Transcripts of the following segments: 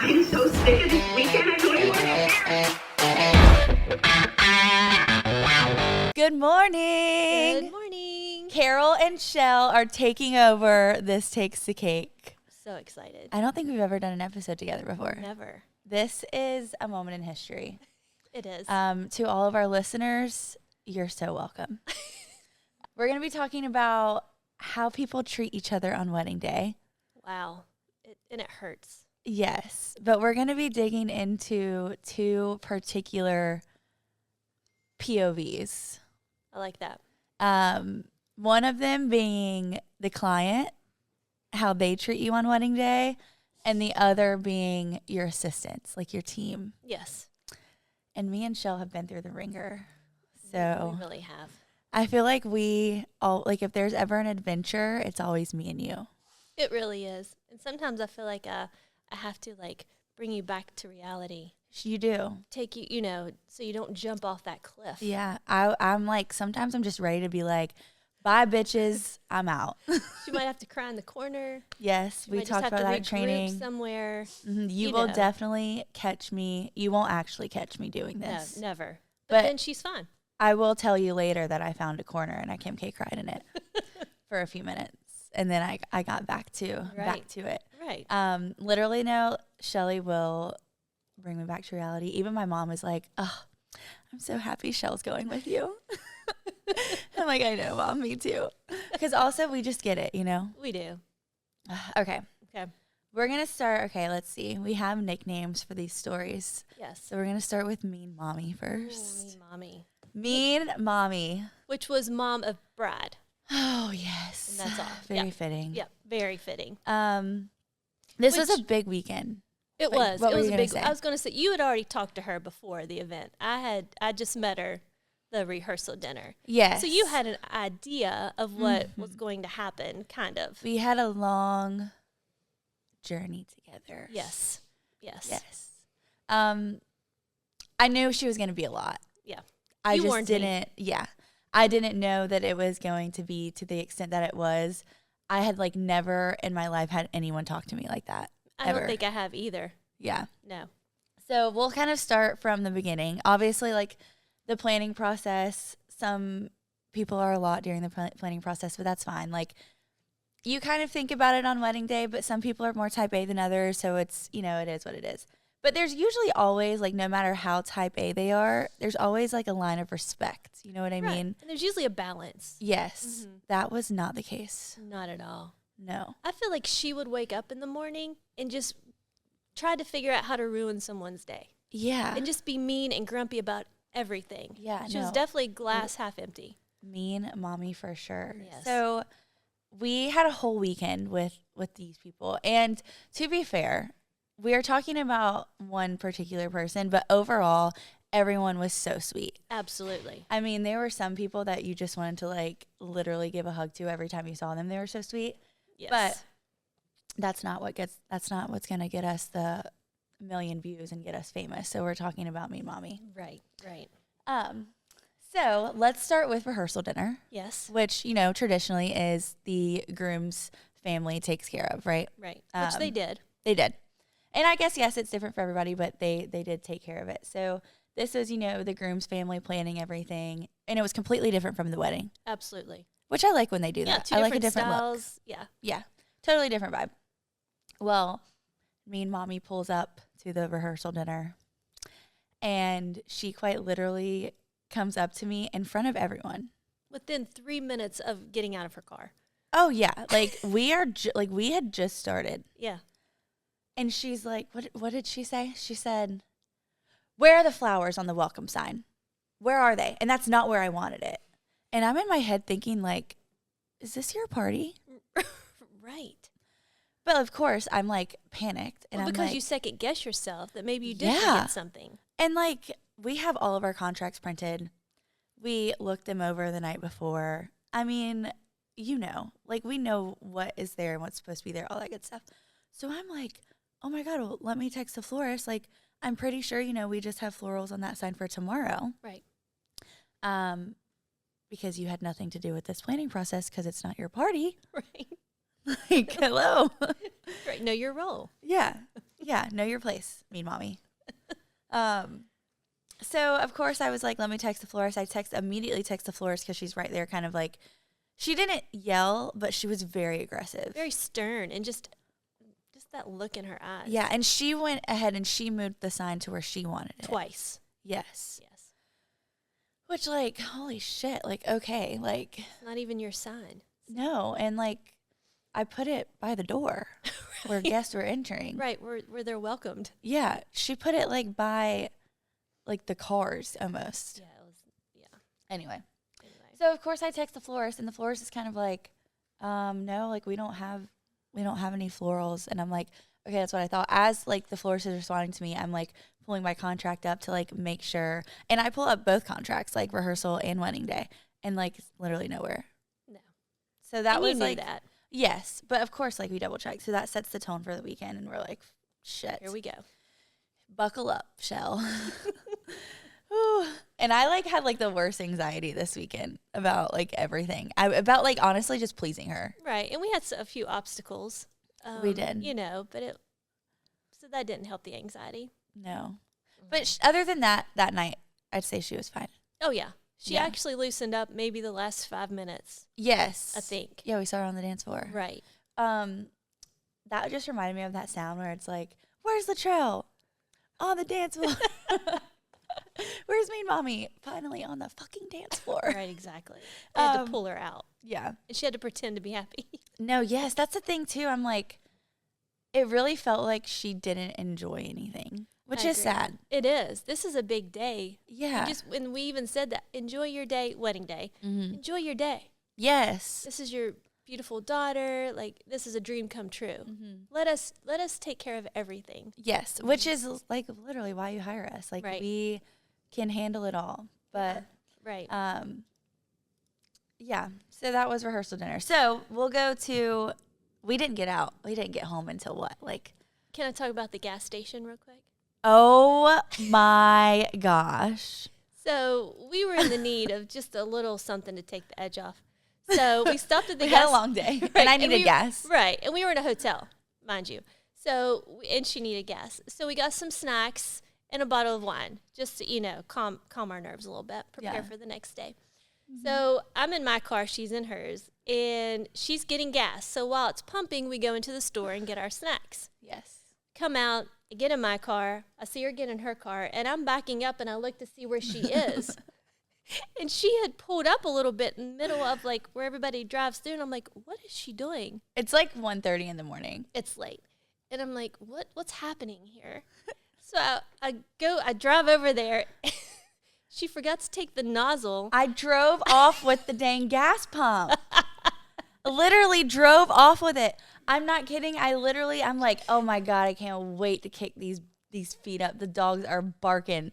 I'm so sick of this weekend. I don't even want to hear it. Good morning. Good morning. Carol and Shell are taking over This Takes the Cake. So excited. I don't think we've ever done an episode together before. Never. This is a moment in history. It is. To all of our listeners, you're so welcome. We're going to be talking about how people treat each other on wedding day. Wow. And it hurts. Yes, but we're going to be digging into two particular POVs. I like that. One of them being the client, how they treat you on wedding day, and the other being your assistants, like your team. Yes. And me and Shell have been through the ringer. So we really have. I feel like we all, like if there's ever an adventure, it's always me and you. It really is. And sometimes I feel like I have to like bring you back to reality. You do. Take you, so you don't jump off that cliff. Yeah. I'm like, sometimes I'm just ready to be like, bye bitches, I'm out. You might have to cry in the corner. Yes, we talked about that at training. Somewhere. You will definitely catch me. You won't actually catch me doing this. No, never. But then she's fine. I will tell you later that I found a corner and I Kim K cried in it for a few minutes. And then I got back to it. Right. Literally now, Shelly will bring me back to reality. Even my mom is like, oh, I'm so happy Shell's going with you. I'm like, I know, Mom, me too. Because also we just get it, We do. Okay. Okay. We're going to start. Okay, let's see. We have nicknames for these stories. Yes. So we're going to start with Mean Mommy first. Ooh, Mean Mommy. Mean Mommy. Which was mom of Brad. Oh, yes. And that's all. Very fitting. Yep. Very fitting. This was a big weekend. It Like, was. what It were was you a gonna big. say? I was going to say you had already talked to her before the event. I just met her the rehearsal dinner. Yes. So you had an idea of what was going to happen, kind of. We had a long journey together. Yes. Yes. Yes. I knew she was going to be a lot. Yeah. I You just warned me. didn't. Yeah. I didn't know that it was going to be to the extent that it was. I had like never in my life had anyone talk to me like that. I ever. don't think I have either. Yeah. No. So we'll kind of start from the beginning. Obviously, like the planning process, some people are a lot during the planning process, but that's fine. Like you kind of think about it on wedding day, but some people are more type A than others. So it's, it is what it is. But there's usually always, like, no matter how type A they are, there's always like a line of respect. You know what I Right. mean? And there's usually a balance. Yes. That was not the case. Not at all. No. I feel like she would wake up in the morning and just try to figure out how to ruin someone's day. Yeah. And just be mean and grumpy about everything. Yeah, She was no. definitely glass half empty. Mean mommy for sure. Yes. So we had a whole weekend with these people. And to be fair, we are talking about one particular person, but overall, everyone was so sweet. Absolutely. I mean, there were some people that you just wanted to like literally give a hug to every time you saw them. They were so sweet. Yes. But that's not what's going to get us the million views and get us famous. So we're talking about Mean Mommy. Right. So let's start with rehearsal dinner. Yes. Which, traditionally is the groom's family takes care of, right? Right. Which they did. They did. And I guess, yes, it's different for everybody, but they did take care of it. So this is, the groom's family planning everything. And it was completely different from the wedding, Absolutely. which I like when they do Yeah. that. Two I like a different different look. styles. Yeah. Yeah, totally different vibe. Well, Mean Mommy pulls up to the rehearsal dinner, and she quite literally comes up to me in front of everyone. Within 3 minutes of getting out of her car. Oh yeah, like we had just started, Yeah. and she's like, "What did she say?" She said, "Where are the flowers on the welcome sign? Where are they?" And that's not where I wanted it. And I'm in my head thinking, like, "Is this your party?" Right. But of course, I'm like panicked, and Well, I'm because like, you second guess yourself that maybe you did Yeah. forget something. And like we have all of our contracts printed. We looked them over the night before. I mean, like we know what is there and what's supposed to be there, all that good stuff. So I'm like, oh my God, well, let me text the florist. Like, I'm pretty sure, we just have florals on that sign for tomorrow. Right. Because you had nothing to do with this planning process because it's not your party. Right. Like, hello. Right. Know your role. Yeah. Yeah, know your place, mean mommy. So of course I was like, let me text the florist. I immediately text the florist because she's right there, kind of like, she didn't yell, but she was very aggressive. Very stern, and just that look in her eyes. Yeah, and she went ahead and she moved the sign to where she wanted it. Twice. Yes. Yes. Which, like, holy shit, like, okay, like. It's not even your sign. No, and, like, I put it by the door where guests were entering. Right, where they're welcomed. Yeah, she put it, like, by, like, the cars almost. Yeah, it was, Anyway. So, of course, I text the florist, and the florist is kind of like, no, like, we don't have any florals. And I'm like, okay, that's what I thought. As, like, the florist is responding to me, I'm, like, pulling my contract up to, like, make sure. And I pull up both contracts, like, rehearsal and wedding day, and, like, literally nowhere. No. So that And was, you knew like, that. yes. But, of course, like, we double check. So that sets the tone for the weekend, and we're like, shit. Here we go. Buckle up, Shell. Whew. And I, like, had, like, the worst anxiety this weekend about, like, everything. About, like, honestly just pleasing her. Right, and we had a few obstacles. We did. You know, so that didn't help the anxiety. No. But other than that night, I'd say she was fine. Oh, yeah. She Yeah. actually loosened up maybe the last 5 minutes, Yes. I think. Yeah, we saw her on the dance floor. Right. That just reminded me of that sound where it's like, where's Latrell? On the dance floor. Where's Mean Mommy? Finally on the fucking dance floor. Right, exactly. They had to pull her out. Yeah. And she had to pretend to be happy. No, yes, that's the thing too. I'm like, it really felt like she didn't enjoy anything, which I is agree. sad. It is. This is a big day. Yeah. And we even said that. Enjoy your day, wedding day. Mm-hmm. Enjoy your day. Yes. This is your beautiful daughter. Like, this is a dream come true. Mm-hmm. Let us take care of everything. Yes, which is like literally why you hire us. Like Right. we can handle it all. But Right. yeah. So that was rehearsal dinner. So we'll go to. We didn't get out. We didn't get home until what? Like. Can I talk about the gas station real quick? Oh my gosh. So we were in the need of just a little something to take the edge off. So we stopped at the We gas. had a long day, Right, and I needed we- gas. Right, and we were in a hotel, mind you. So and she needed gas. So we got some snacks and a bottle of wine, just to, calm our nerves a little bit, prepare Yeah. for the next day. So I'm in my car, she's in hers, and she's getting gas. So while it's pumping, we go into the store and get our snacks. Yes. Come out, I get in my car, I see her get in her car, and I'm backing up and I look to see where she is. And she had pulled up a little bit in the middle of like where everybody drives through, and I'm like, what is she doing? It's like 1:30 in the morning. It's late. And I'm like, what's happening here? So I drive over there. She forgot to take the nozzle. I drove off with the dang gas pump. Literally drove off with it. I'm not kidding. I'm like, oh my God, I can't wait to kick these feet up. The dogs are barking.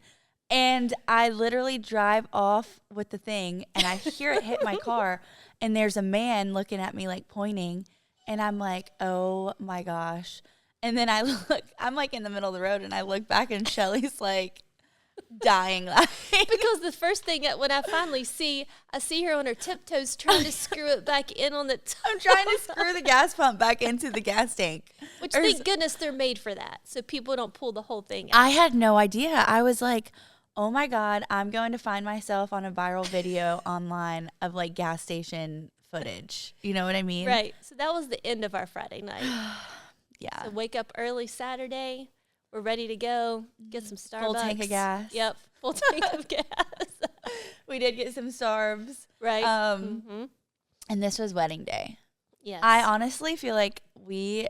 And I literally drive off with the thing, and I hear it hit my car, and there's a man looking at me, like, pointing, and I'm like, oh my gosh. And then I'm like in the middle of the road, and I look back, and Shelly's like dying laughing. Because the first thing that when I finally I see her on her tiptoes trying to screw it back in on the top. I'm trying to screw the gas pump back into the gas tank. Which, thank goodness, they're made for that, so people don't pull the whole thing out. I had no idea. I was like, oh my God, I'm going to find myself on a viral video online of like gas station footage. You know what I mean? Right. So that was the end of our Friday night. Yeah. So wake up early Saturday. We're ready to go. Get some Starbucks. Full tank of gas. Yep. Full tank of gas. We did get some Starbs. Right. And this was wedding day. Yes. I honestly feel like we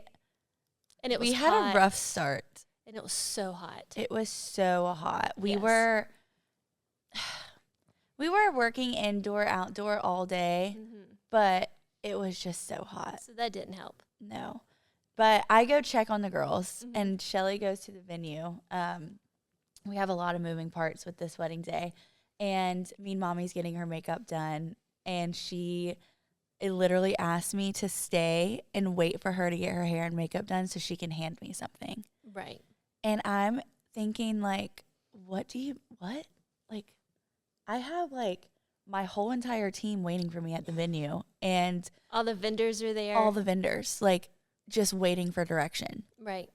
had hot. a rough start. And it was so hot. It was so hot. We Yes. were working indoor, outdoor all day, but it was just so hot. So that didn't help. No. But I go check on the girls, and Shelly goes to the venue. We have a lot of moving parts with this wedding day, and Mean Mommy's getting her makeup done, and it literally asked me to stay and wait for her to get her hair and makeup done so she can hand me something. Right. And I'm thinking, like, what? Like, I have, like, my whole entire team waiting for me at the venue, and All the vendors are there. all the vendors, like, just waiting for direction. Right.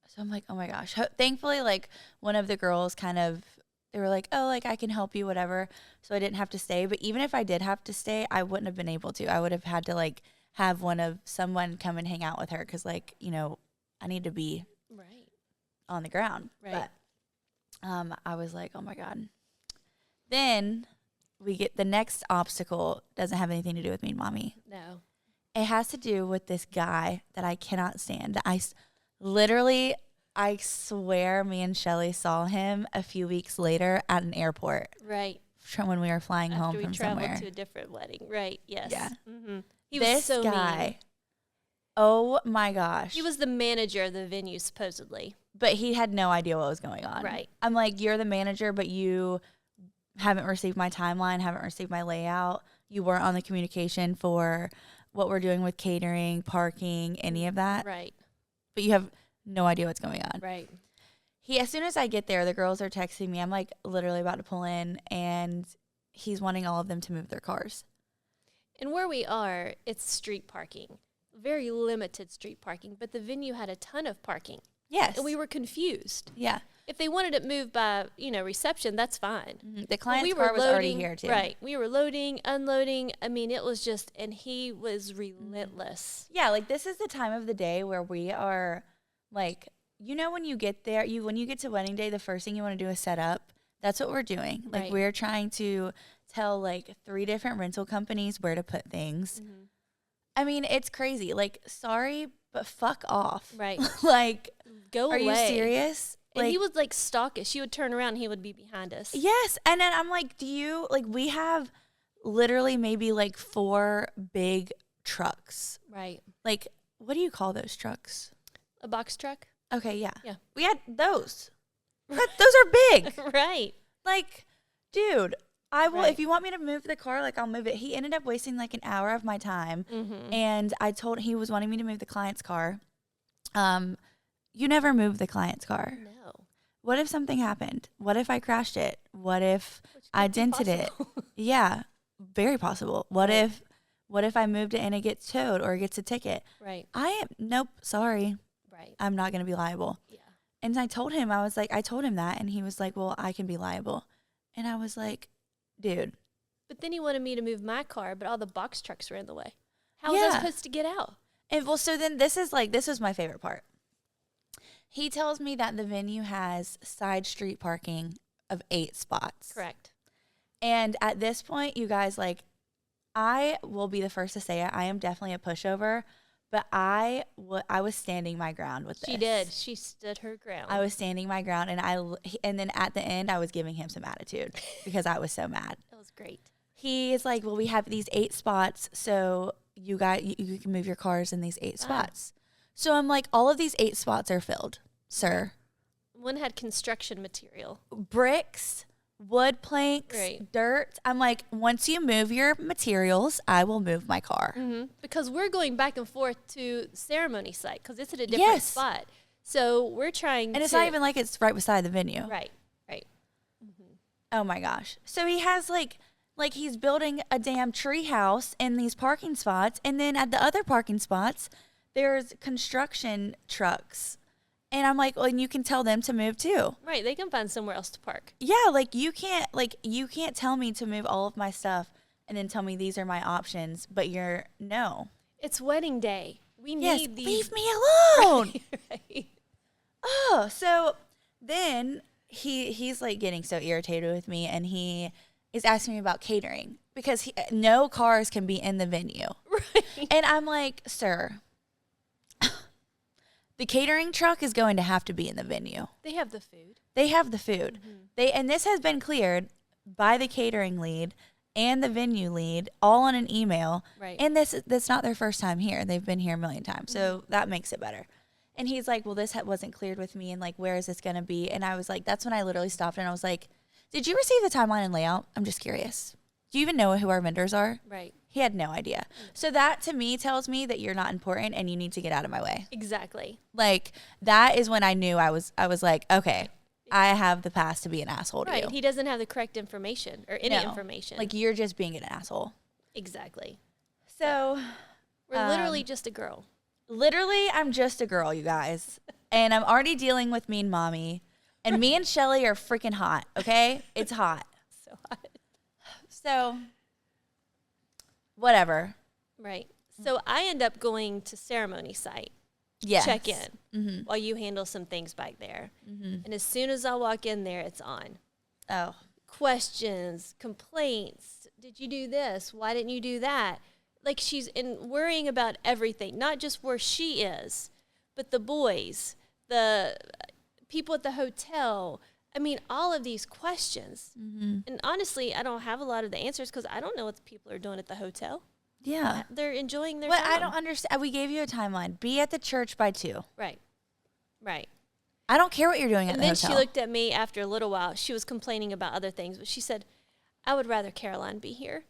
So I'm like, oh my gosh. Thankfully, like one of the girls they were like, oh, like I can help you, whatever. So I didn't have to stay. But even if I did have to stay, I wouldn't have been able to. I would have had to like have someone come and hang out with her because like, I need to be Right. on the ground. Right. But I was like, oh my God. Then we get the next obstacle doesn't have anything to do with me and mommy. No. It has to do with this guy that I cannot stand. Literally, I swear me and Shelli saw him a few weeks later at an airport Right. from when we were flying home After from we traveled somewhere. to a different wedding. Right. Yes. Yeah. Mm-hmm. He was This so guy, mean. oh my gosh. He was the manager of the venue, supposedly. But he had no idea what was going on. Right. I'm like, you're the manager, but you haven't received my timeline, haven't received my layout. You weren't on the communication for what we're doing with catering, parking, any of that. Right. But you have no idea what's going on. Right. As soon as I get there, the girls are texting me. I'm like literally about to pull in, and he's wanting all of them to move their cars. And where we are, it's street parking. Very limited street parking, but the venue had a ton of parking. Yes. And we were confused. Yeah. If they wanted it moved by, reception, that's fine. The But client's car was already here too. Right. We were loading, unloading. I mean, it was just, and he was relentless. Yeah, like this is the time of the day where we are like, when you get there, when you get to wedding day, the first thing you want to do is set up. That's what we're doing. Like Right. we're trying to tell like 3 different rental companies where to put things. Mm-hmm. I mean, it's crazy. Like, sorry, but fuck off. Right. Like, Go are away. you serious? And Like, he was like stalkish. He would turn around and he would be behind us. yes. And then I'm like, we have literally maybe like 4 big trucks. Right. Like, what do you call those trucks? A box truck? Okay, yeah. Yeah. We had those. Those are big. Right. Like, dude, I will, Right. if you want me to move the car, like, I'll move it. He ended up wasting like an hour of my time. Mm-hmm. And he was wanting me to move the client's car. You never move the client's car. No. What if something happened? What if I crashed it? What if Which I could be dented it? possible. Yeah, very possible. What Right. if I moved it and it gets towed or it gets a ticket? Right. Nope, sorry. Right. I'm not going to be liable. Yeah. And I told him that, and he was like, well, I can be liable. And I was like, dude. But then he wanted me to move my car, but all the box trucks were in the way. How was Yeah. I supposed to get out? And well, so then this was my favorite part. He tells me that the venue has side street parking of 8 spots. Correct. And at this point, you guys, like, I will be the first to say it. I am definitely a pushover, but I was standing my ground with this. She did. She stood her ground. I was standing my ground, and then at the end, I was giving him some attitude because I was so mad. That was great. He is like, well, we have these 8 spots, so you can move your cars in these 8 spots. So I'm like, all of these 8 spots are filled, sir. One had construction material. Bricks, wood planks, Right. dirt. I'm like, once you move your materials, I will move my car. Mm-hmm. Because we're going back and forth to the ceremony site because it's at a different Yes. spot. So we're trying And it's not even like it's right beside the venue. Right, right. Oh my gosh. So he has like he's building a damn tree house in these parking spots, and then at the other parking spots, there's construction trucks. And I'm like, well, and you can tell them to move too. Right, they can find somewhere else to park. Yeah, you can't tell me to move all of my stuff and then tell me these are my options, but no. It's wedding day. We Yes, need these. leave me alone. Right. Oh, so then he's like getting so irritated with me, and he is asking me about catering because no cars can be in the venue. Right. And I'm like, sir, the catering truck is going to have to be in the venue. They have the food. They have the food. And this has been cleared by the catering lead and the venue lead all on an email. Right. And that's not their first time here. They've been here a million times. So that makes it better. And he's like, well, this wasn't cleared with me, and like, where is this going to be? And I was like, that's when I literally stopped and I was like, did you receive the timeline and layout? I'm just curious. Do you even know who our vendors are? Right. He had no idea. So that to me tells me that you're not important and you need to get out of my way. Exactly. Like, that is when I knew I was like, okay, I have the pass to be an asshole to Right. you. He doesn't have the correct information or any No. information. Like, you're just being an asshole. exactly. So, We're literally just a girl. literally, I'm just a girl, you guys. And I'm already dealing with mean mommy. And me and Shelli are freaking hot, okay? It's hot. So hot. So, whatever. Right. So I end up going to ceremony site, Yes. check in while you handle some things back there. And as soon as I walk in there, it's on. Oh. Questions, complaints. Did you do this? Why didn't you do that? Like she's worrying about everything, not just where she is, but the boys, the people at the hotel. I mean, all of these questions. And honestly, I don't have a lot of the answers because I don't know what the people are doing at the hotel. Yeah. They're enjoying their But time. I don't understand. We gave you a timeline. Be at the church by 2. Right. Right. I don't care what you're doing at And the then hotel. she looked at me after a little while. She was complaining about other things, but she said, I would rather Caroline be here.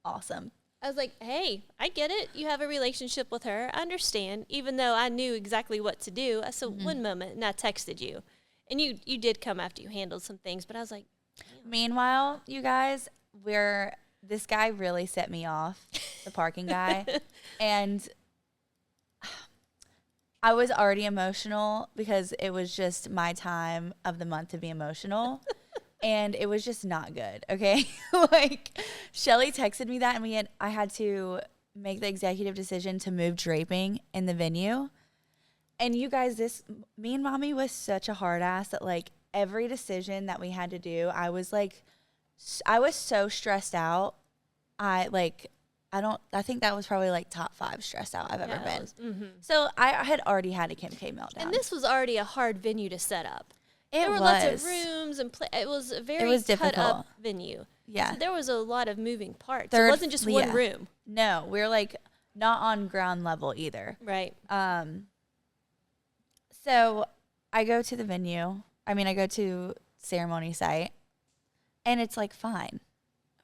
Awesome. I was like, hey, I get it. You have a relationship with her. I understand. Even though I knew exactly what to do. I said, one moment, and I texted you. And you did come after you handled some things, but I was like, damn. Meanwhile, you guys, this guy really set me off, the parking guy. And I was already emotional because it was just my time of the month to be emotional. And it was just not good, okay? Like, Shelli texted me that, and I had to make the executive decision to move draping in the venue. And you guys, me and mommy was such a hard ass that, like, every decision that we had to do, I was so stressed out. I think that was probably like top 5 stressed out I've ever been. So I had already had a Kim K meltdown. And this was already a hard venue to set up. There were lots of rooms and it was a very cut up venue. Yeah. So there was a lot of moving parts. It wasn't just one room. No, we're like not on ground level either. Right. So I go to the venue. I go to ceremony site, and it's like fine.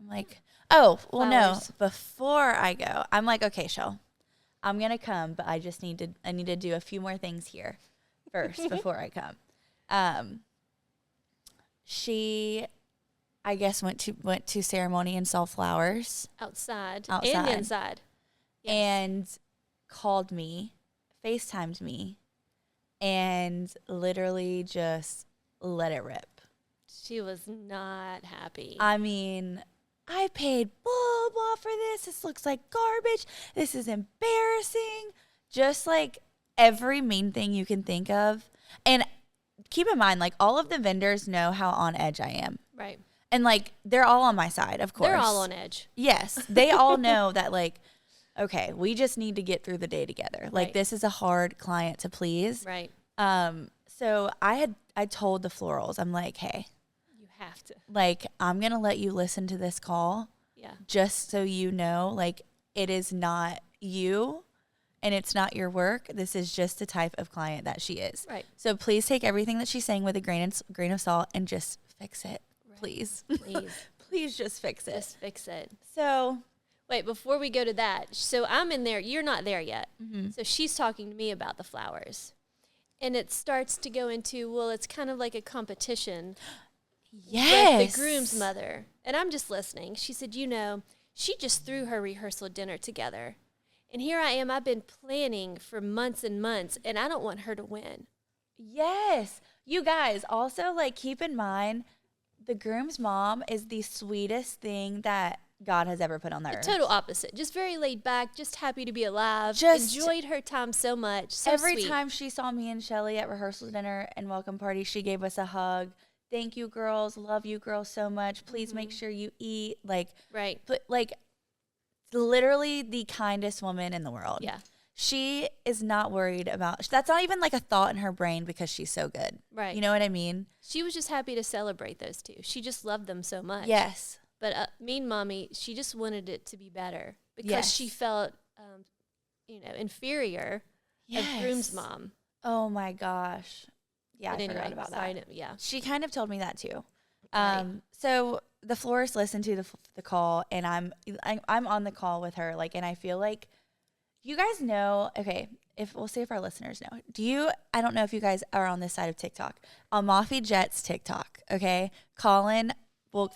I'm like, oh, well, Flowers. no. Before I go, I'm like, okay, Shell, I'm gonna come, but I need to do a few more things here first before I come. She, I guess, went to ceremony and saw flowers Outside. Outside. And inside. Yes. and called me, FaceTimed me, and literally just let it rip. She was not happy. I paid blah, blah for this. This looks like garbage. This is embarrassing. Just like every mean thing you can think of. And keep in mind, like, all of the vendors know how on edge I am. Right. And, like, they're all on my side, of course. They're all on edge. Yes. They all know that, like, okay, we just need to get through the day together. Like, Right. this is a hard client to please. Right. So I told the florals, I'm like, hey, You have to. like, I'm going to let you listen to this call Yeah. just so you know, like, it is not you and it's not your work. This is just the type of client that she is. Right. So please take everything that she's saying with a grain of salt and just fix it, Right. please. Please. Please just fix it. Just fix it. So, Wait, before we go to that, so I'm in there. You're not there yet. Mm-hmm. So she's talking to me about the flowers. And it starts to go into, well, it's kind of like a competition yes. with the groom's mother. And I'm just listening. She said, she just threw her rehearsal dinner together. And here I am. I've been planning for months and months, and I don't want her to win. Yes. You guys, also, like, keep in mind, the groom's mom is the sweetest thing that God has ever put on the The earth. total opposite. Just very laid back, just happy to be alive. Just enjoyed her time so much. So Every sweet. time she saw me and Shelli at rehearsal dinner and welcome party, she gave us a hug. Thank you, girls. Love you, girls, so much. Please make sure you eat. Like, Right. but like, literally the kindest woman in the world. Yeah. She is not worried about. That's not even like a thought in her brain because she's so good. Right. You know what I mean? She was just happy to celebrate those two. She just loved them so much. Yes. But Mean Mommy, she just wanted it to be better because Yes. she felt, inferior as Groom's mom. Oh my gosh. Yeah, But I anyway, forgot about sorry, that. yeah. She kind of told me that too. Right. So the florist listened to the call, and I'm on the call with her. Like, and I feel like you guys know. Okay, we'll see if our listeners know. I don't know if you guys are on this side of TikTok. Amafi Jet's TikTok. Okay,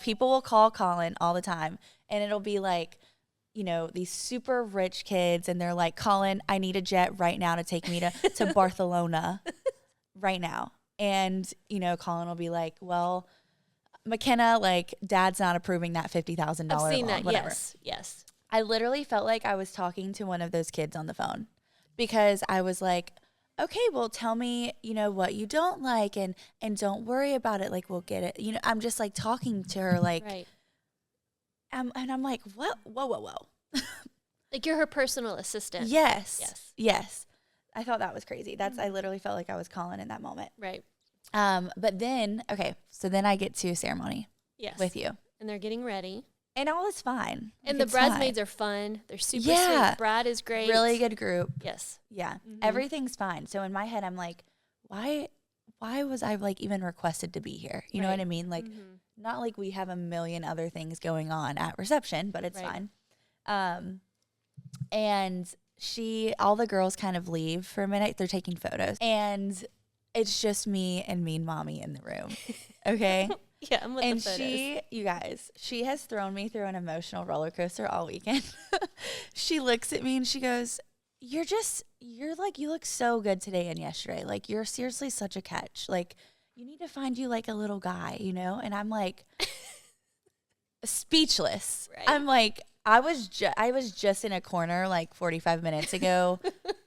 people will call Colin all the time, and it'll be like, these super rich kids, and they're like, Colin, I need a jet right now to take me to Barcelona. right now. And, you know, Colin will be like, well, McKenna, like, Dad's not approving that $50,000 I've seen loan, that. whatever. Yes. I literally felt like I was talking to one of those kids on the phone because I was like, okay, well, tell me, you know, what you don't like and don't worry about it. Like, we'll get it. You know, I'm just like talking to her like, Right. and I'm like, what? Whoa. Like you're her personal assistant. Yes. I thought that was crazy. I literally felt like I was Colin in that moment. Right. But then, okay, so then I get to ceremony Yes. with you. And they're getting ready. And all is fine. And Like, the bridesmaids are fun. They're super sweet. Brad is great. Really good group. Yes. Yeah. Everything's fine. So in my head, I'm like, why was I like even requested to be here? You know what I mean? Like, not like we have a million other things going on at reception, but it's fine. And all the girls kind of leave for a minute. They're taking photos. And it's just me and Mean Mommy in the room. Okay? Yeah, I'm with the photos. You guys, she has thrown me through an emotional roller coaster all weekend. She looks at me and she goes, you look so good today and yesterday. Like, you're seriously such a catch. Like, you need to find you like a little guy, you know? And I'm like, speechless. Right. I'm like, I was just in a corner like 45 minutes ago,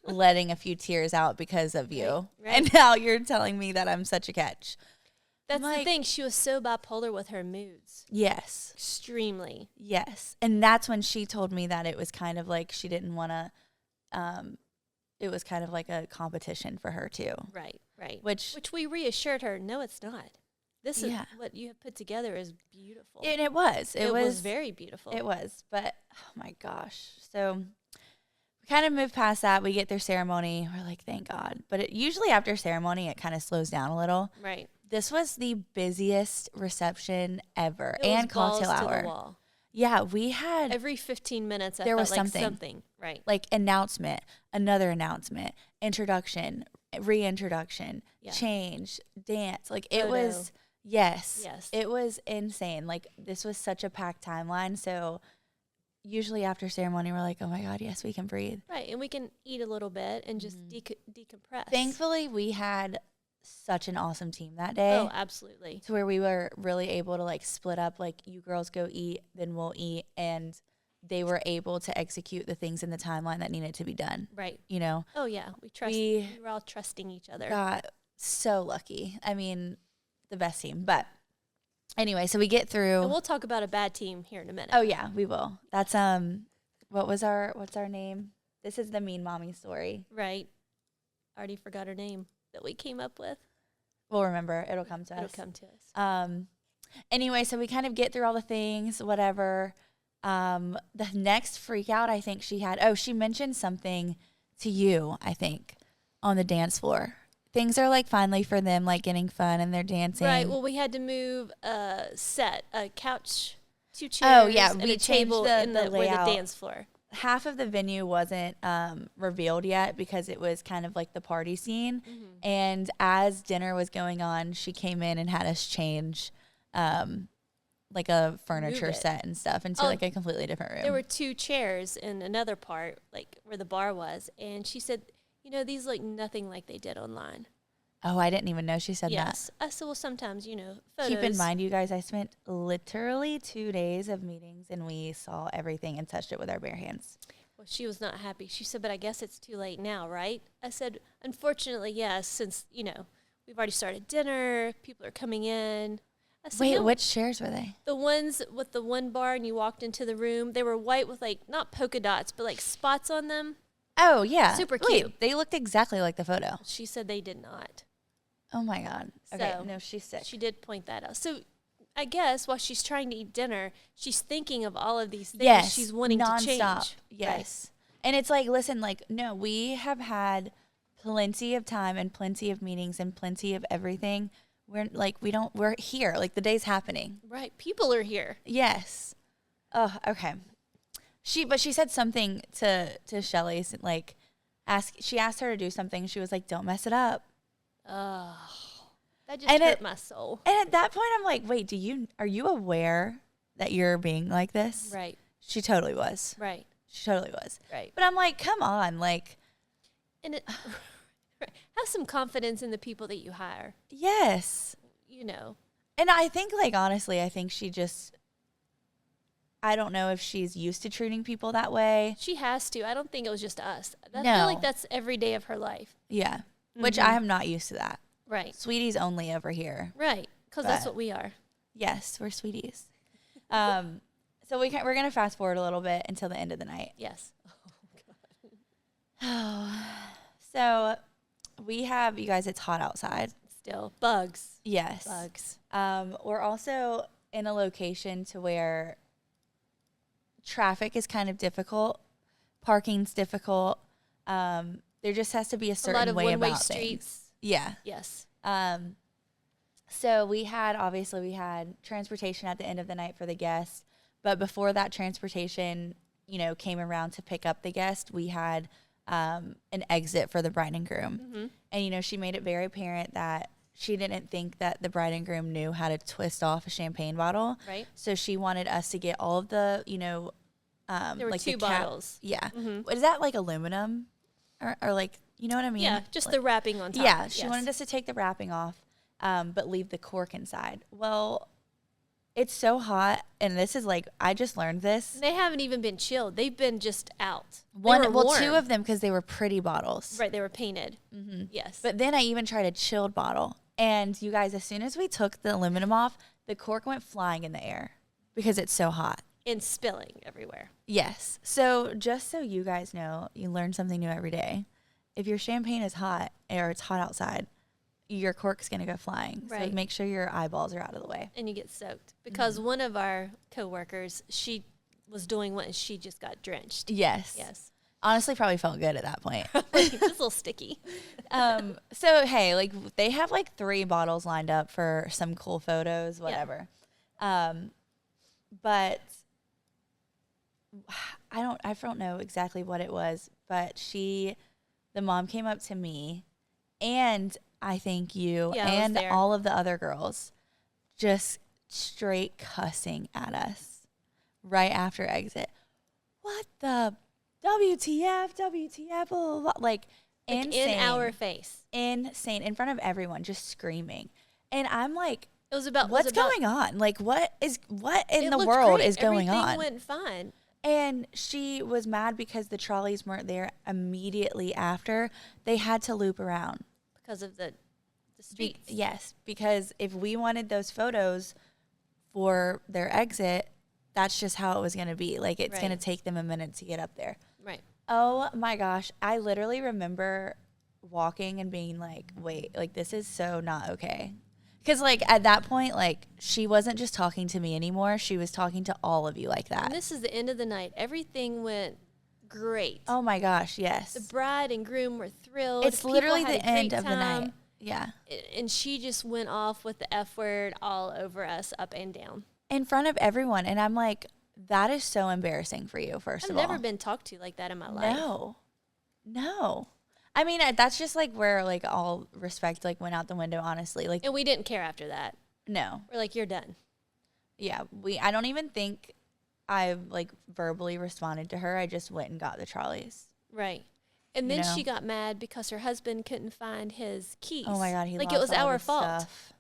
letting a few tears out because of you. Right. And now you're telling me that I'm such a catch. That's the thing. She was so bipolar with her moods. Yes. Extremely. Yes. And that's when she told me that it was kind of like she didn't want to, it was kind of like a competition for her too. Right. Which we reassured her, no, it's not. This is what you have put together is beautiful. And it was. It was very beautiful. It was. But, oh my gosh. So we kind of moved past that. We get their ceremony. We're like, thank God. But usually after ceremony, it kind of slows down a little. Right. This was the busiest reception ever. It and was balls cocktail to hour. the wall. Yeah, we had Every 15 minutes, there was like something. Right. Like announcement, another announcement, introduction, reintroduction, change, dance. Like it was, yes. It was insane. Like this was such a packed timeline. So usually after ceremony, we're like, oh my God, yes, we can breathe. Right. And we can eat a little bit and just decompress. Thankfully, we had such an awesome team that day. Oh, absolutely. To where we were really able to like split up, like you girls go eat, then we'll eat. And they were able to execute the things in the timeline that needed to be done. Right. You know? Oh, yeah. We were all trusting each other. Got so lucky. I mean, the best team. But anyway, so we get through. And we'll talk about a bad team here in a minute. Oh, yeah, we will. That's, what's our name? This is the Mean Mommy story. Right. Already forgot her name that we came up with. We'll remember. It'll come to us. It'll come to us. Anyway, so we kind of get through all the things, whatever. The next freak out I think she had, she mentioned something to you, I think, on the dance floor. Things are like finally for them, like getting fun and they're dancing. Right. Well, we had to move a couch, 2 chairs, and we a table changed the where layout. the dance floor. Half of the venue wasn't revealed yet because it was kind of like the party scene. Mm-hmm. And as dinner was going on, she came in and had us change like a furniture set and stuff into like a completely different room. There were 2 chairs in another part, like where the bar was. And she said, these look nothing like they did online. Oh, I didn't even know she said that. Yes. I said, well, sometimes, photos. Keep in mind, you guys, I spent literally 2 days of meetings and we saw everything and touched it with our bare hands. Well, she was not happy. She said, but I guess it's too late now, right? I said, unfortunately, yes, since, we've already started dinner, people are coming in. I said, wait, which chairs were they? The ones with the one bar and you walked into the room, they were white with like, not polka dots, but like spots on them. Oh, yeah. Super cute. Wait, they looked exactly like the photo. She said they did not. Oh, my God. Okay, So, no, she's sick. She did point that out. So I guess while she's trying to eat dinner, she's thinking of all of these things Yes, she's wanting to change. Yes. Right. And it's like, listen, like, no, we have had plenty of time and plenty of meetings and plenty of everything. We're here. Like, the day's happening. Right. People are here. Yes. Oh, okay. But she said something to Shelli, like, she asked her to do something. She was like, don't mess it up. Oh, that just hurt my soul. And at that point, I'm like, wait, are you aware that you're being like this? Right. She totally was. Right. She totally was. Right. But I'm like, come on, like. And Have some confidence in the people that you hire. Yes. You know. And I think, like, honestly, I think she just, I don't know if she's used to treating people that way. She has to. I don't think it was just us. I No. feel like that's every day of her life. Yeah. Which I am not used to that. Right. Sweeties only over here. Right. Because that's But- what we are. Yes, we're sweeties. So we're going to fast forward a little bit until the end of the night. Yes. So we have, you guys, it's hot outside. Still. Bugs. Yes. Bugs. We're also in a location to where traffic is kind of difficult. Parking's difficult. There just has to be a certain lot of way one-way about streets. things. Yeah. Yes. So we had transportation at the end of the night for the guests. But before that transportation, came around to pick up the guest, we had an exit for the bride and groom. Mm-hmm. And, she made it very apparent that she didn't think that the bride and groom knew how to twist off a champagne bottle. Right. So she wanted us to get all of the, There were like 2 the cap. bottles. Yeah. Mhm. Is that like aluminum or like, you know what I mean? Yeah, just Like- the wrapping on top. Yeah, she Yes. wanted us to take the wrapping off, but leave the cork inside. Well, it's so hot, and this is like, I just learned this. They haven't even been chilled. They've been just out. They Well, were warm. 2 of them because they were pretty bottles. Right, they were painted. Mm-hmm. Yes. But then I even tried a chilled bottle. And you guys, as soon as we took the aluminum off, the cork went flying in the air because it's so hot. and spilling everywhere. Yes. So just so you guys know, you learn something new every day. If your champagne is hot or it's hot outside, your cork's going to go flying. Right. So make sure your eyeballs are out of the way. And you get soaked. Because one of our coworkers, she was doing one and she just got drenched. Yes. Yes. Honestly, probably felt good at that point. Just a little sticky. So, hey, like they have like 3 bottles lined up for some cool photos, whatever. But I don't know exactly what it was, but the mom came up to me and I think you Yeah, I was and there. all of the other girls just straight cussing at us right after exit. What the WTF, blah, blah, blah. Like insane. In our face. Insane. In front of everyone, just screaming. And I'm like, It was about what's going on? Like, what in It the looked world great. is going Everything on? went fine. And she was mad because the trolleys weren't there immediately after. They had to loop around. Because of the streets. Yes, because if we wanted those photos for their exit, that's just how it was going to be. Like, it's going to Right. take them a minute to get up there. Right. Oh my gosh. I literally remember walking and being like, wait, like this is so not okay. Because like at that point, like she wasn't just talking to me anymore. She was talking to all of you like that. And this is the end of the night. Everything went great. Oh my gosh, yes. The bride and groom were thrilled. It's People literally had the a great end of the night. time. Yeah. And she just went off with the F word all over us, up and down. In front of everyone. And I'm like, that is so embarrassing for you, first I've of all. never been talked to like that in my life. No. I mean, that's just like where like all respect like went out the window, honestly. Like, And we didn't care after that. no. We're like, you're done. Yeah, I don't even think I like verbally responded to her. I just went and got the trolleys. Right. And You then know? she got mad because her husband couldn't find his keys. Oh my god, he like lost it was all our his fault. stuff.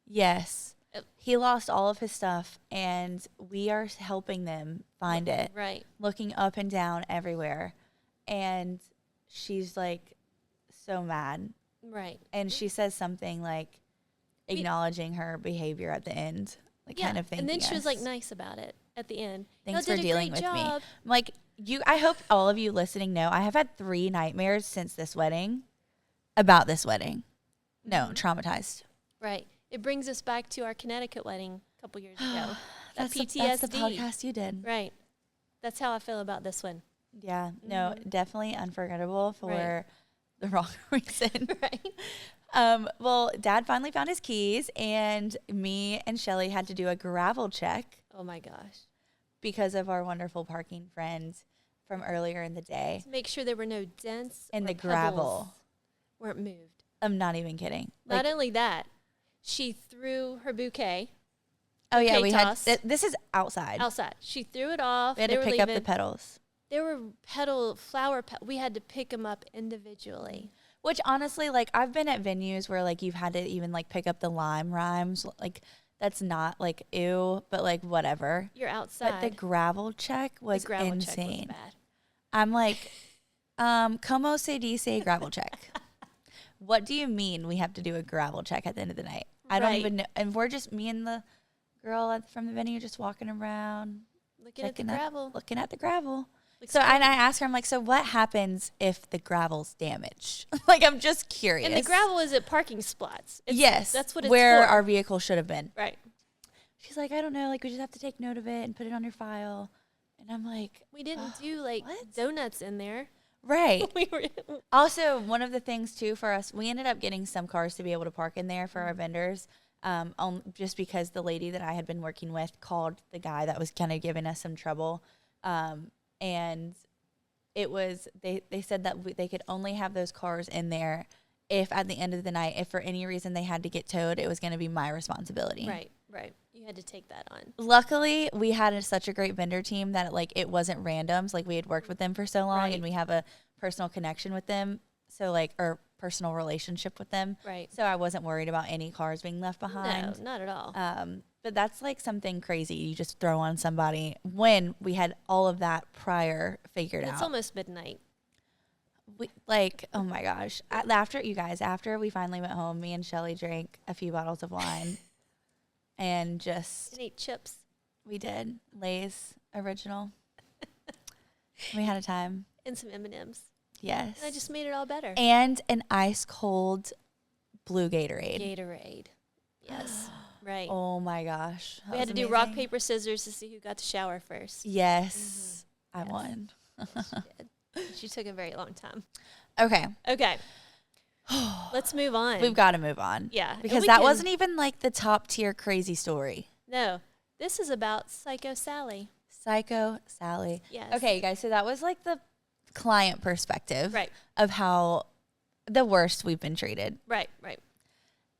Yes. It- He lost all of his stuff and we are helping them find it. Right. Looking up and down everywhere. And she's like so mad. Right. And she says something like acknowledging her behavior at the end. Like kind of thanking And then she was like us. nice about it at the end. Thanks Y'all for did a dealing great with me. job. I'm like, I hope all of you listening know I have had 3 nightmares since this wedding about this wedding. No, traumatized. Right. It brings us back to our Connecticut wedding a couple years ago. That That's PTSD. that's the podcast you did. Right. That's how I feel about this one. Yeah, no, definitely unforgettable for Right. the wrong reason. Right. Well, Dad finally found his keys, and me and Shelly had to do a gravel check Oh my gosh. because of our wonderful parking friend from earlier in the day. To make sure there were no dents And or the pebbles gravel. weren't moved. I'm not even kidding. Not only that, she threw her bouquet Oh yeah, bouquet we toss. had. This is outside. outside. She threw it off. We had They to were pick up leaving. the petals. There were flower. We had to pick them up individually. Which honestly, like I've been at venues where like you've had to even like pick up the lime rhymes. Like that's not like ew, but like whatever. You're outside. But the gravel check was the gravel insane. check was bad. I'm like, como se dice gravel check? What do you mean we have to do a gravel check at the end of the night? I don't even know. And we're just me and the girl from the venue just walking around, Looking at the gravel. looking at the gravel. Looks So good. and I asked her, I'm like, so what happens if the gravel's damaged? Like, I'm just curious. And the gravel is at parking spots. Yes, That's what it's where for. our vehicle should have been. Right. She's like, I don't know. Like, we just have to take note of it and put it on your file. And I'm like, We didn't do like what? donuts in there. right. We were Also, one of the things too for us, we ended up getting some cars to be able to park in there for our vendors. Just because the lady that I had been working with called the guy that was kind of giving us some trouble. And it was, they said that they could only have those cars in there if at the end of the night, if for any reason they had to get towed, it was going to be my responsibility. right. You had to take that on. Luckily, we had such a great vendor team that like it wasn't randoms. Like we had worked with them for so long, Right. and we have a personal connection with them. So like, or personal relationship with them. Right. So I wasn't worried about any cars being left behind. No, not at all. But that's like something crazy you just throw on somebody when we had all of that prior figured It's out. almost midnight. We, like, oh my gosh. After we finally went home, me and Shelli drank a few bottles of wine and just, And ate chips. we did. Lay's original. We had a time. And some M&Ms. Yes. And I just made it all better. And an ice cold blue Gatorade. Gatorade. Yes. Right. Oh my gosh. That We had was to do rock, amazing. paper, scissors to see who got to shower first. Yes. I Yes. won. She did. She took a very long time. Okay. Okay. Let's move on. We've got to move on. Yeah. and Because we that can- wasn't even like the top tier crazy story. No. This is about Psycho Sally. Psycho Sally. Yes. Okay, you guys. So that was like the client perspective Right. of how the worst we've been treated. Right.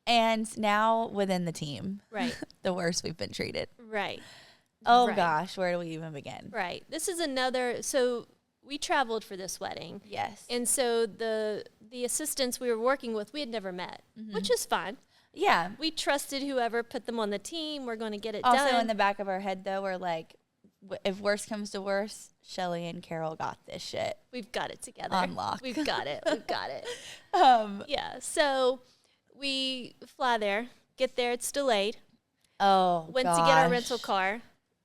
And now within the team, Right. the worst we've been treated. Right. Oh Right. gosh, where do we even begin? Right. This is another. So we traveled for this wedding. Yes. And so the assistants we were working with, we had never met, which is fine. Yeah. We trusted whoever put them on the team. We're going to get it Also done. in the back of our head though, we're like, if worst comes to worst, Shelli and Carol got this shit. We've got it together. On lock. We've got it. We've got it. Yeah. So we fly there, get there. It's delayed. Oh, Went to get our rental car.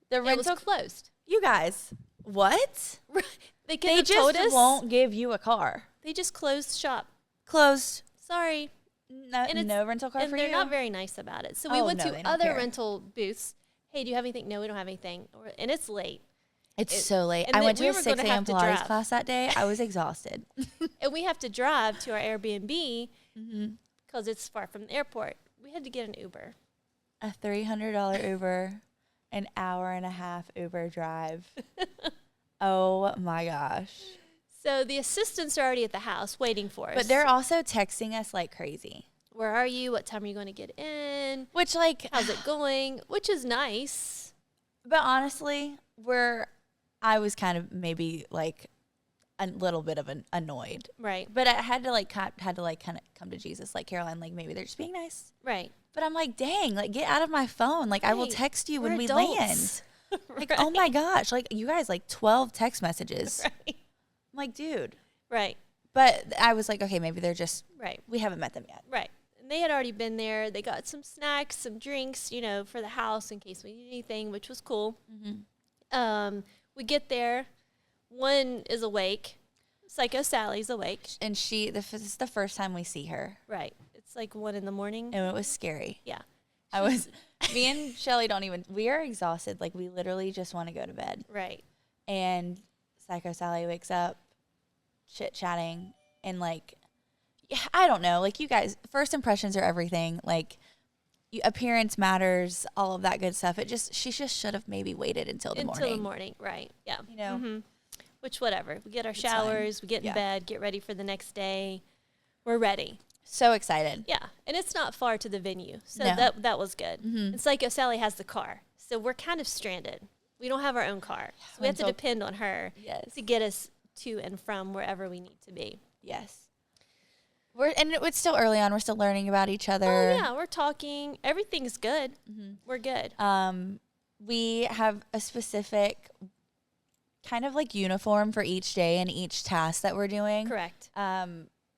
The It was rental, closed. you guys, what? They could They have told just us. won't give you a car. They just closed shop. Closed. Sorry. No, And it's- no rental car And for they're you. not very nice about it. So we Oh, went no, to they don't other care. rental booths. Hey, do you have anything? No, we don't have anything. And it's late. It's so late. and I then went to we a were 6 gonna have a.m. to Pilates drive. class that day. I was exhausted. And we have to drive to our Airbnb Mm-hmm. because it's far from the airport. We had to get an Uber. A $300 Uber, an hour and a half Uber drive. Oh my gosh. So the assistants are already at the house waiting for us. But they're also texting us like crazy. Where are you? What time are you going to get in? Which like, How's it going? Which is nice. but honestly, I was kind of maybe like a little bit of an annoyed. Right. But I had to kind of come to Jesus, like Caroline, like maybe they're just being nice. Right. But I'm like, dang, like get out of my phone. Like I will Right. text you We're when we adults. land. Like, oh my gosh, like you guys, like 12 text messages. Right. I'm like, dude. Right. But I was like, okay, maybe they're just, Right. we haven't met them yet. Right. And they had already been there. They got some snacks, some drinks, for the house in case we need anything, which was cool. We get there. One is awake. Psycho Sally's awake. And this is the first time we see her. Right. It's like 1 a.m. and And it was scary. yeah. Me and Shelli we are exhausted. Like we literally just want to go to bed. Right. And Psycho Sally wakes up, chit-chatting, and like, I don't know. Like you guys, first impressions are everything. Like appearance matters, all of that good stuff. She just should have maybe waited until the morning. Until the morning. Right. Yeah. You know? Which, whatever. We get our fine. showers. We get in Yeah. bed, get ready for the next day. We're ready. So excited. Yeah. And it's not far to the venue. So No. that was good. And Psycho Sally has the car. So we're kind of stranded. We don't have our own car. So we have to Rental- depend on her Yes. to get us to and from wherever we need to be. Yes. It's still early on. We're still learning about each other. Oh yeah, we're talking. Everything's good. We're good. We have a specific kind of like uniform for each day and each task that we're doing. Correct.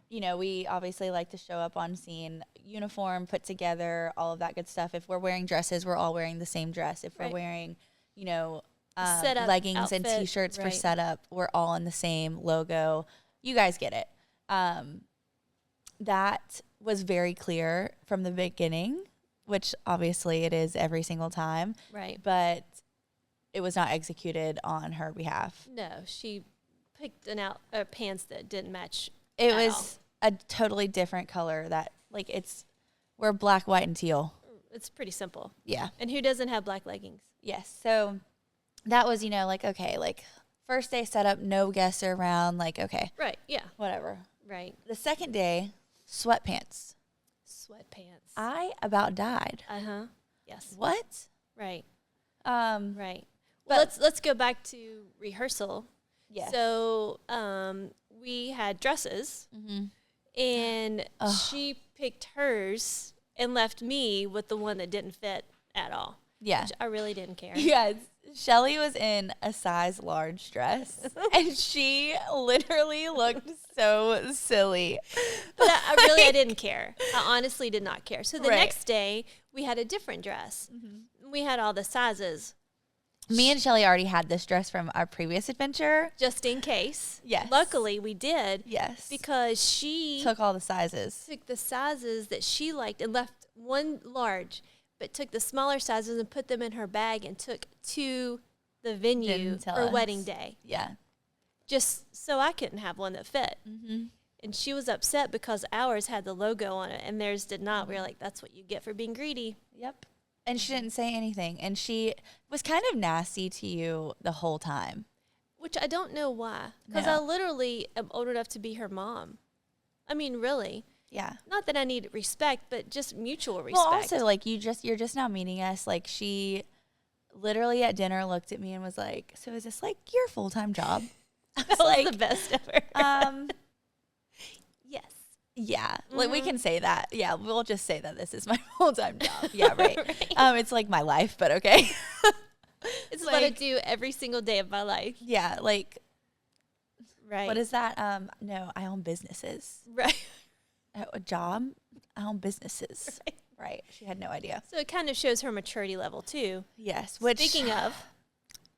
You know, we obviously like to show up on scene, uniform, put together, all of that good stuff. If we're wearing dresses, we're all wearing the same dress. If we're wearing, you know, Setup leggings outfit, and T-shirts for setup, we're all in the same logo. You guys get it. That was very clear from the beginning, which obviously it is every single time. Right. But it was not executed on her behalf. No, she picked pants that didn't match. It was a totally different color that, like, we're black, white, and teal. It's pretty simple. Yeah. And who doesn't have black leggings? Yes. So that was, you know, like, okay, like, first day setup, no guests are around, like, okay. Right, yeah. Whatever. Right. The second day, sweatpants. Sweatpants. I about died. Uh-huh. Yes. What? Right. Right. Well, let's go back to rehearsal. Yes. So we had dresses, and she picked hers and left me with the one that didn't fit at all. Yeah. Which I really didn't care. Yes. Shelly was in a size large dress, and she literally looked so silly. But I didn't care. I honestly did not care. So the next day, we had a different dress. We had all the sizes. Me and Shelly already had this dress from our previous adventure. Just in case. Yes. Luckily, we did. Yes. Because she took all the sizes. Took the sizes that she liked and left one large, but took the smaller sizes and put them in her bag and took to the venue for wedding day. Yeah. Just so I couldn't have one that fit. And she was upset because ours had the logo on it and theirs did not. We were like, that's what you get for being greedy. Yep. And she didn't say anything. And she was kind of nasty to you the whole time. Which I don't know why. Because I literally am old enough to be her mom. I mean, really. Yeah. Not that I need respect, but just mutual respect. Well, also, like, you're just now meeting us. Like, she literally at dinner looked at me and was like, so is this, like, your full-time job? That was the best ever. Yes. Yeah, like we can say that. Yeah, we'll just say that this is my full-time job. Yeah, right. It's like my life, but okay. It's like, what I do every single day of my life. Yeah, like, right. What is that? No, I own businesses. Right. A job? I own businesses. Right. She had no idea. So it kind of shows her maturity level too. Yes. Which, speaking of,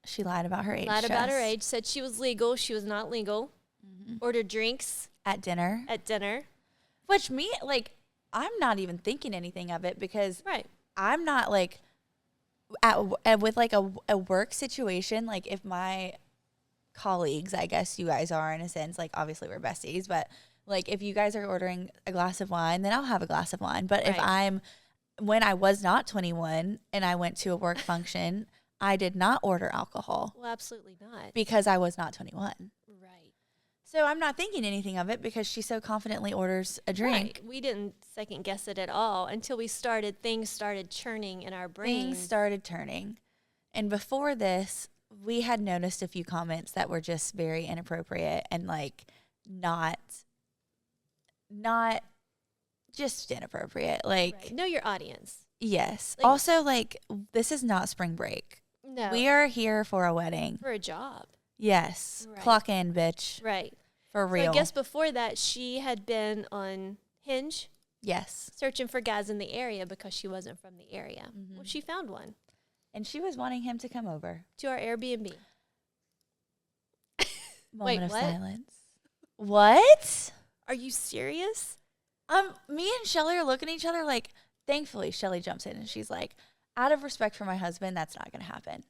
she lied about her age. Lied about her age. Said she was legal. She was not legal. Ordered drinks at dinner. Which like, I'm not even thinking anything of it because I'm not like with like a work situation. Like if my colleagues, I guess you guys are in a sense, like obviously we're besties, but like if you guys are ordering a glass of wine, then I'll have a glass of wine. But if when I was not 21 and I went to a work function, I did not order alcohol. Well, absolutely not. Because I was not 21. Right. So I'm not thinking anything of it because she so confidently orders a drink. Right. We didn't second guess it at all until things started churning in our brains. Things started turning. And before this, we had noticed a few comments that were just very inappropriate and like not just inappropriate. Like, know your audience. Yes. Like, also, like, this is not spring break. No. We are here for a wedding. For a job. Yes. Right. Clock in, bitch. Right. For real. So I guess before that, she had been on Hinge. Yes. Searching for guys in the area because she wasn't from the area. Well, she found one. And she was wanting him to come over. To our Airbnb. Moment of silence. What? Are you serious? Me and Shelly are looking at each other like, thankfully, Shelly jumps in and she's like, out of respect for my husband, that's not going to happen.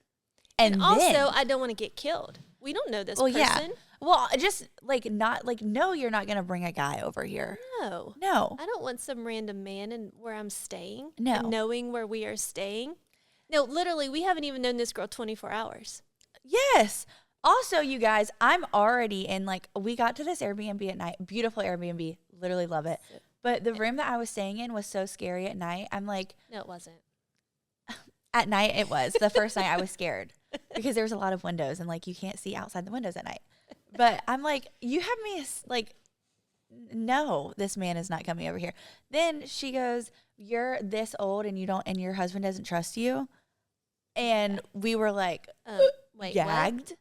And also, I don't want to get killed. We don't know this person. Yeah. Well, just like no, you're not going to bring a guy over here. No. I don't want some random man in where I'm staying. No. And knowing where we are staying. No, literally, we haven't even known this girl 24 hours. Yes. Also, you guys, I'm already in we got to this Airbnb at night. Beautiful Airbnb. Literally love it. But the room that I was staying in was so scary at night. I'm like. No, it wasn't. At night, it was. The first night, I was scared because there was a lot of windows and, you can't see outside the windows at night. But I'm like, you have me, no, this man is not coming over here. Then she goes, you're this old and and your husband doesn't trust you. And we were like, wait, gagged.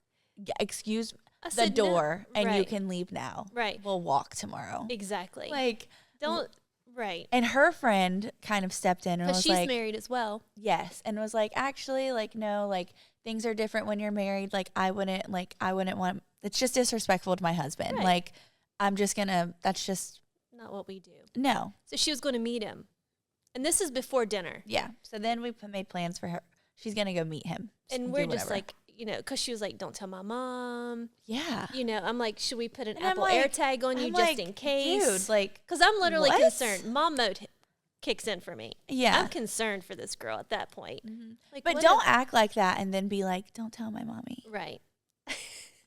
Excuse I the said no. door, and you Right. can leave now. Right. We'll walk tomorrow. Exactly. Like, Don't, right. and her friend kind of stepped in and Because was she's like, married as well. yes, and was like, actually, like, no, like, things are different when you're married. Like, I wouldn't want, it's just disrespectful to my husband. Right. Like, that's just, Not what we do. no. So she was going to meet him. And this is before dinner. Yeah. So then we made plans for her. She's going to go meet him. And do we're just whatever. like, because she was like, don't tell my mom. Yeah. I'm like, should we put an And I'm Apple like- AirTag on you I'm just like, in case? dude, like, Because I'm literally what? concerned. Mom mode kicks in for me. yeah. I'm concerned for this girl at that point. Like, But what don't if- act like that and then be like, don't tell my mommy. Right.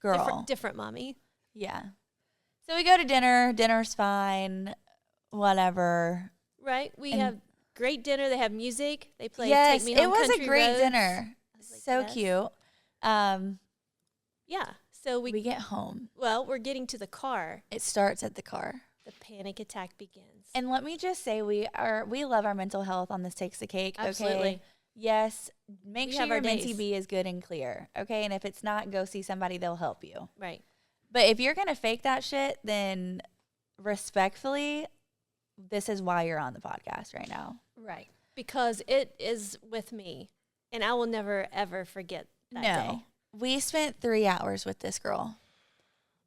Girl. Different mommy. Yeah. So we go to dinner. Dinner's fine. Whatever. Right. We And- have great dinner. They have music. They play Yes, Take Me Home it was Country a great Roads. dinner. was like, So yes. cute. Yeah. So We get home. we're getting to the car. It starts at the car. The panic attack begins. And let me just say, we love our mental health on This Takes the Cake. Okay? Absolutely. Yes. Make We sure have our your Minty days. B is good and clear. Okay. And if it's not, go see somebody. They'll help you. Right. But if you're going to fake that shit, then respectfully, this is why you're on the podcast right now. Right. Because it is with me. And I will never, ever forget that day. We spent 3 hours with this girl.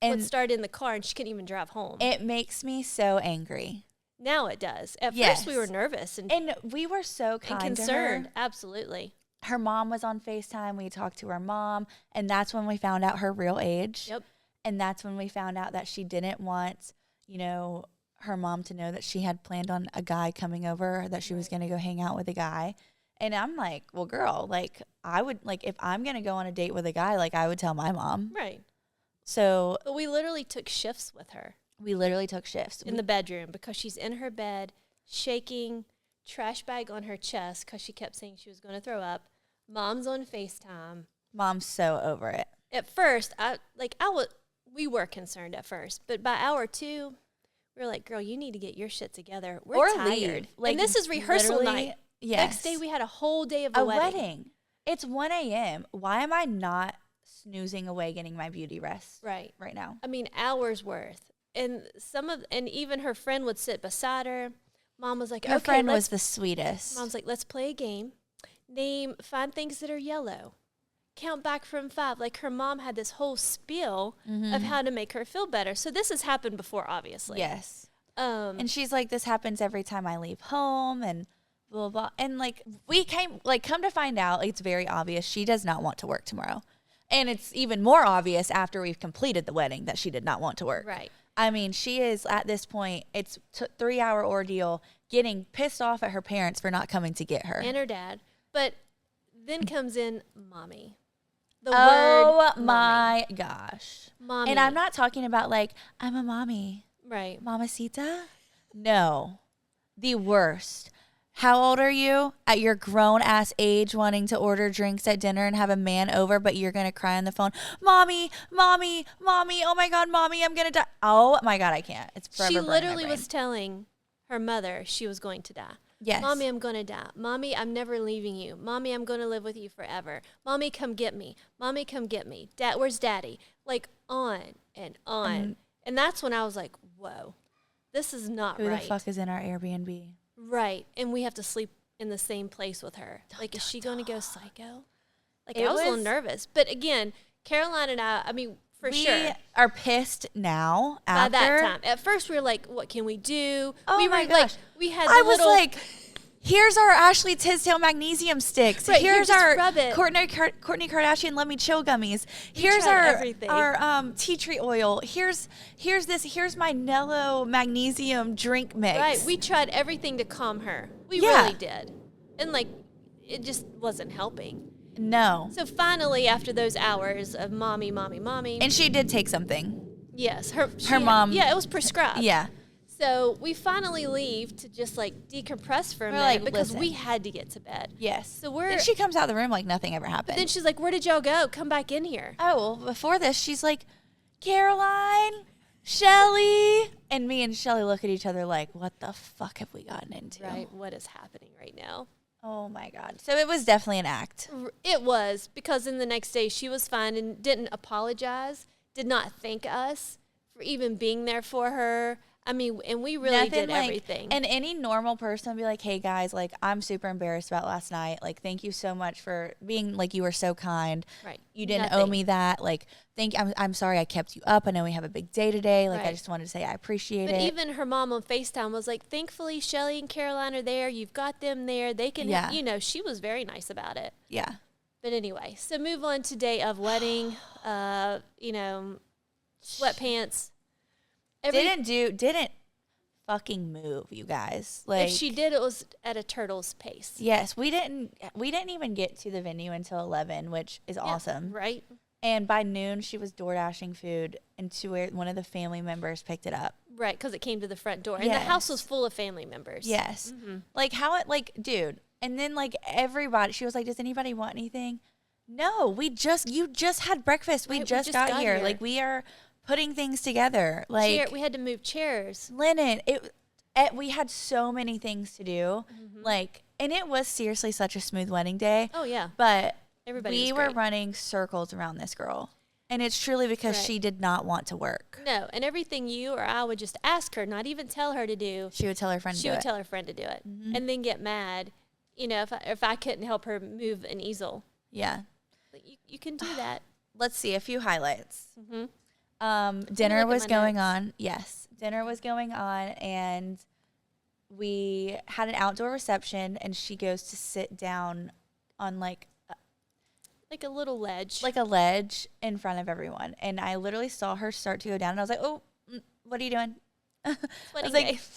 What And started in the car and she couldn't even drive home. it makes me so angry. Now it does. At Yes. first we were nervous and We were so kind concerned. to her. Absolutely. Her mom was on FaceTime. We talked to her mom. And that's when we found out her real age. Yep. And that's when we found out that she didn't want, her mom to know that she had planned on a guy coming over, that she was going to go hang out with a guy. And I'm like, well, girl, like, I would, like, if I'm going to go on a date with a guy, like, I would tell my mom. Right. So But we literally took shifts with her we literally took shifts. in the bedroom because she's in her bed, shaking, trash bag on her chest because she kept saying she was going to throw up. Mom's on FaceTime. Mom's so over it. At first, we were concerned at first, but by hour 2, we were like, girl, you need to get your shit together. We're Or tired. leave. Like, and this is rehearsal literally, night. Yes. Next day, we had a whole day of the a wedding. wedding. It's 1 a.m. Why am I not snoozing away getting my beauty rest Right. right now? I mean, hours worth. And even her friend would sit beside her. Mom was like, Her okay, friend was let's, the sweetest. Mom's like, let's play a game. Find things that are yellow. Count back from 5. Like her mom had this whole spiel of how to make her feel better. So this has happened before, obviously. Yes. And And she's like, this happens every time I leave home and blah, blah, blah. And like, come to find out, it's very obvious she does not want to work tomorrow. And it's even more obvious after we've completed the wedding that she did not want to work. right. I mean, she is at this point, it's a 3-hour ordeal getting pissed off at her parents for not coming to get her. And her dad. But then comes in mommy. The Oh word mommy. my gosh. Mommy. And I'm not talking about like, I'm a mommy. Right. Mamacita? No. The worst. How old are you? At your grown ass age wanting to order drinks at dinner and have a man over, but you're going to cry on the phone. Mommy, mommy, mommy. Oh my God, mommy, I'm going to die. Oh my God, I can't. It's forever She burned in my literally brain. was telling her mother she was going to die. Yes. Mommy, I'm going to die. Mommy, I'm never leaving you. Mommy, I'm going to live with you forever. Mommy, come get me. Mommy, come get me. Dad, where's daddy? Like on and on. And that's when I was like, whoa, this is not Who right. the fuck is in our Airbnb? Right. And we have to sleep in the same place with her. Like, is she going to go psycho? Like, It I was a little was- nervous. But again, Caroline and I mean, for we sure. are pissed now By after. that time. At first, we were like, what can we do? Oh we my were gosh. like, we had I the was little, like, here's our Ashley Tisdale magnesium sticks. Right, here, here's just our rub it. Kourtney Kardashian Let Me Chill gummies. Here's tried our everything. tea tree oil. Here's my Nello magnesium drink mix. right. We tried everything to calm her. We Yeah. really did. And like, it just wasn't helping. no. So finally, after those hours of mommy, mommy, mommy, And she did take something. yes, her she mom- yeah, it was prescribed. Yeah. So we finally leave to just like decompress for a We're minute like, because listen. we had to get to bed. Yes. So we're. Then she comes out of the room like nothing ever happened. Then she's like, "Where did y'all go? Come back in here." oh, well, before this, she's like, Caroline, Shelli. And me and Shelli look at each other like, what the fuck have we gotten into? Right. What is happening right now? Oh my God. So it was definitely an act. It was, because then the next day she was fine and didn't apologize, did not thank us for even being there for her. I mean, and we really did everything. And any normal person would be like, hey guys, like, I'm super embarrassed about last night. Like, thank you so much for being, like, you were so kind. Right. You didn't owe me that. Like, I'm sorry I kept you up. I know we have a big day today. Like, I just wanted to say I appreciate it. But even her mom on FaceTime was like, thankfully, Shelli and Caroline are there. You've got them there. They can, you know, she was very nice about it. Yeah. But anyway, so move on to day of wedding, you know, sweatpants. Didn't fucking move, you guys. Like, if she did, it was at a turtle's pace. Yes, we didn't even get to the venue until 11, which is awesome. Right. And by noon, she was door dashing food into where one of the family members picked it up. Right, because it came to the front door, and the house was full of family members. Yes, like how it dude, and then like everybody, she was like, "Does anybody want anything?" No, you just had breakfast. Right, We just got here. here. Like, we are putting things together. Like, we had to move chairs. linen. We had so many things to do. Like, and it was seriously such a smooth wedding day. Oh yeah, But everybody we were running circles around this girl. And it's truly because she did not want to work. No, and everything you or I would just ask her, not even tell her to do. She would tell her friend to do it. She would tell her friend to do it, and then get mad, you know, if I couldn't help her move an easel. Yeah. But you can do that. Let's see a few highlights. Mm-hmm. Dinner was going on. Yes. Dinner was going on, and we had an outdoor reception, and she goes to sit down on like a little ledge. a ledge in front of everyone. And I literally saw her start to go down, and I was like, "Oh, what are you doing?" I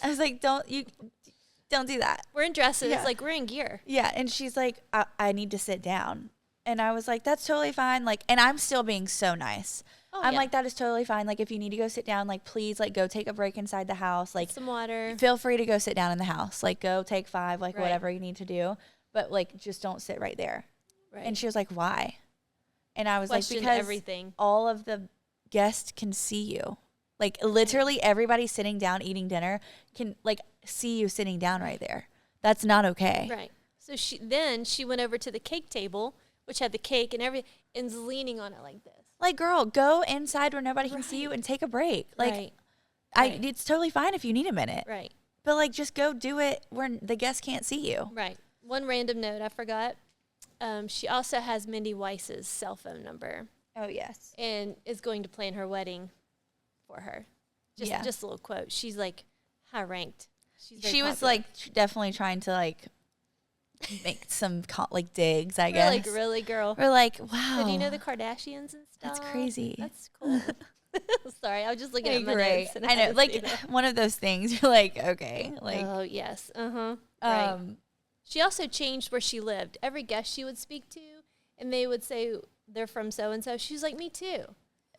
was like, don't do that. We're in dresses. Yeah. Like, we're in gear. Yeah. And she's like, I need to sit down. And I was like, that's totally fine. Like, and I'm still being so nice. I'm like, that is totally fine. Like, if you need to go sit down, like, please, like, go take a break inside the house. Like, some water. Feel free to go sit down in the house. Like, go take 5, like, whatever you need to do. But, like, just don't sit right there. Right. And she was like, why? And I was like, because everything. All of the guests can see you. Like, literally everybody sitting down eating dinner can, like, see you sitting down right there. That's not okay. Right. So she went over to the cake table, which had the cake and everything, and is leaning on it like this. Like, girl, go inside where nobody can see you and take a break. Like, it's totally fine if you need a minute. Right. But, like, just go do it where the guests can't see you. Right. One random note I forgot. She also has Mindy Weiss's cell phone number. Oh, yes. And is going to plan her wedding for her. Just a little quote. She's, like, high ranked. She was, like, definitely trying to, like, make some, like, digs, I guess. Like, really, girl? We're like, wow. So do you know the Kardashians and stuff? That's crazy. That's cool. Sorry, I was just looking at my notes. And I know, like, one of those things. You're like, okay. Like, oh, yes. Right. She also changed where she lived. Every guest she would speak to, and they would say they're from so-and-so. She was like, me too.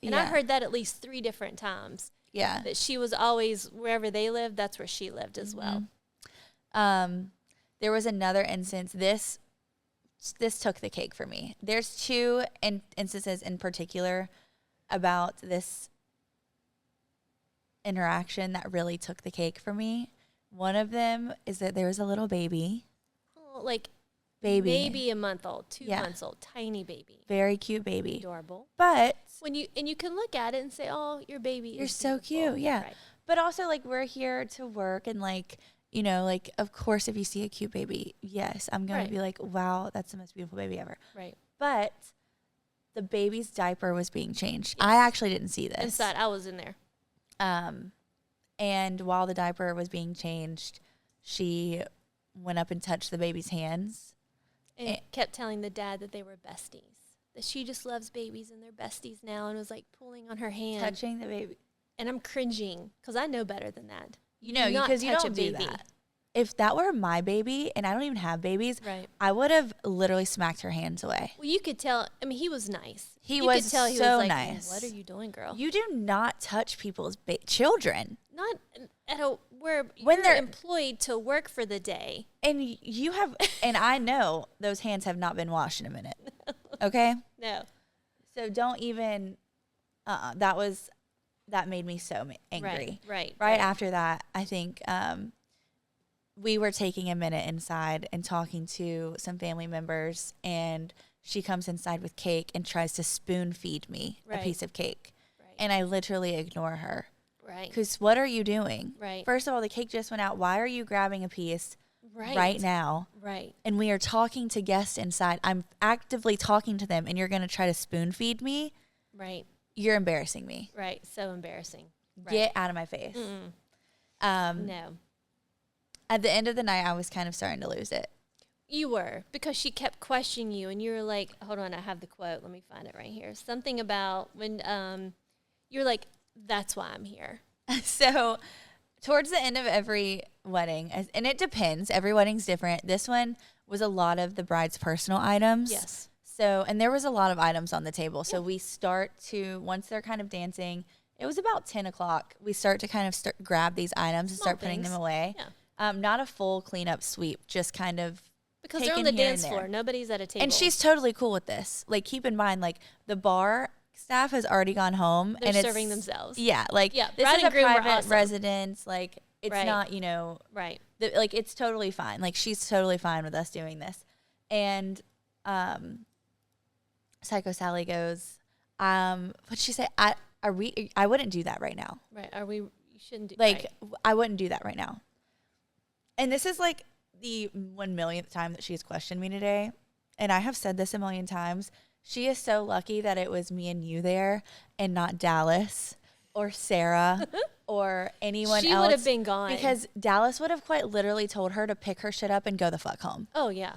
And I heard that at least 3 different times. Yeah. That she was always, wherever they lived, that's where she lived as well. There was another instance. This took the cake for me. There's 2 instances in particular about this interaction that really took the cake for me. One of them is that there was a little baby. Oh, like baby a month old, 2 months old, tiny baby. Very cute baby. Adorable. But when you can look at it and say, "Oh, your baby you're is so beautiful." cute." Yeah. Right. But also, like, we're here to work, and, like, you know, like, of course, if you see a cute baby, yes, I'm going to be like, wow, that's the most beautiful baby ever. Right. But the baby's diaper was being changed. Yes. I actually didn't see this. Inside, I was in there. And while the diaper was being changed, she went up and touched the baby's hands. And kept telling the dad that they were besties. That she just loves babies and they're besties now, and was, like, pulling on her hand. Touching the baby. And I'm cringing because I know better than that. You know, because you don't do that. If that were my baby, and I don't even have babies, I would have literally smacked her hands away. Well, you could tell. I mean, he was nice. You could tell he was like, nice. What are you doing, girl? You do not touch people's children. Not at a when they're employed to work for the day. And you have, and I know those hands have not been washed in a minute. Okay? No. So don't even, that was that made me so angry. Right. After that, I think we were taking a minute inside and talking to some family members, and she comes inside with cake and tries to spoon feed me a piece of cake. Right. And I literally ignore her. Right. Because what are you doing? Right. First of all, the cake just went out. Why are you grabbing a piece right now? Right. And we are talking to guests inside. I'm actively talking to them, and you're going to try to spoon feed me? Right. You're embarrassing me. Right. So embarrassing. Right. Get out of my face. No. At the end of the night, I was kind of starting to lose it. You were, because she kept questioning you, and you were like, hold on, I have the quote. Let me find it right here. Something about when you're like, that's why I'm here. So towards the end of every wedding, and it depends, every wedding's different. This one was a lot of the bride's personal items. Yes. So, and there was a lot of items on the table. So we start to, once they're kind of dancing, it was about 10 o'clock. We start to kind of grab these items and start putting them away. Yeah. Not a full cleanup sweep, just kind of because they're on the dance floor. Nobody's at a table. And she's totally cool with this. Like, keep in mind, like, the bar staff has already gone home. They're and serving themselves. Yeah. Like, yeah, this bride is and a groom were private awesome. residence. Like, it's not, you know. Right. Like, it's totally fine. Like, she's totally fine with us doing this. And Psycho Sally goes, what'd she say? I wouldn't do that right now. Right. You shouldn't do like, I wouldn't do that right now. And this is like the 1,000,000th time that she's questioned me today. And I have said this a million times. She is so lucky that it was me and you there and not Dallas or Sarah or anyone else. She would have been gone. Because Dallas would have quite literally told her to pick her shit up and go the fuck home. Oh, yeah.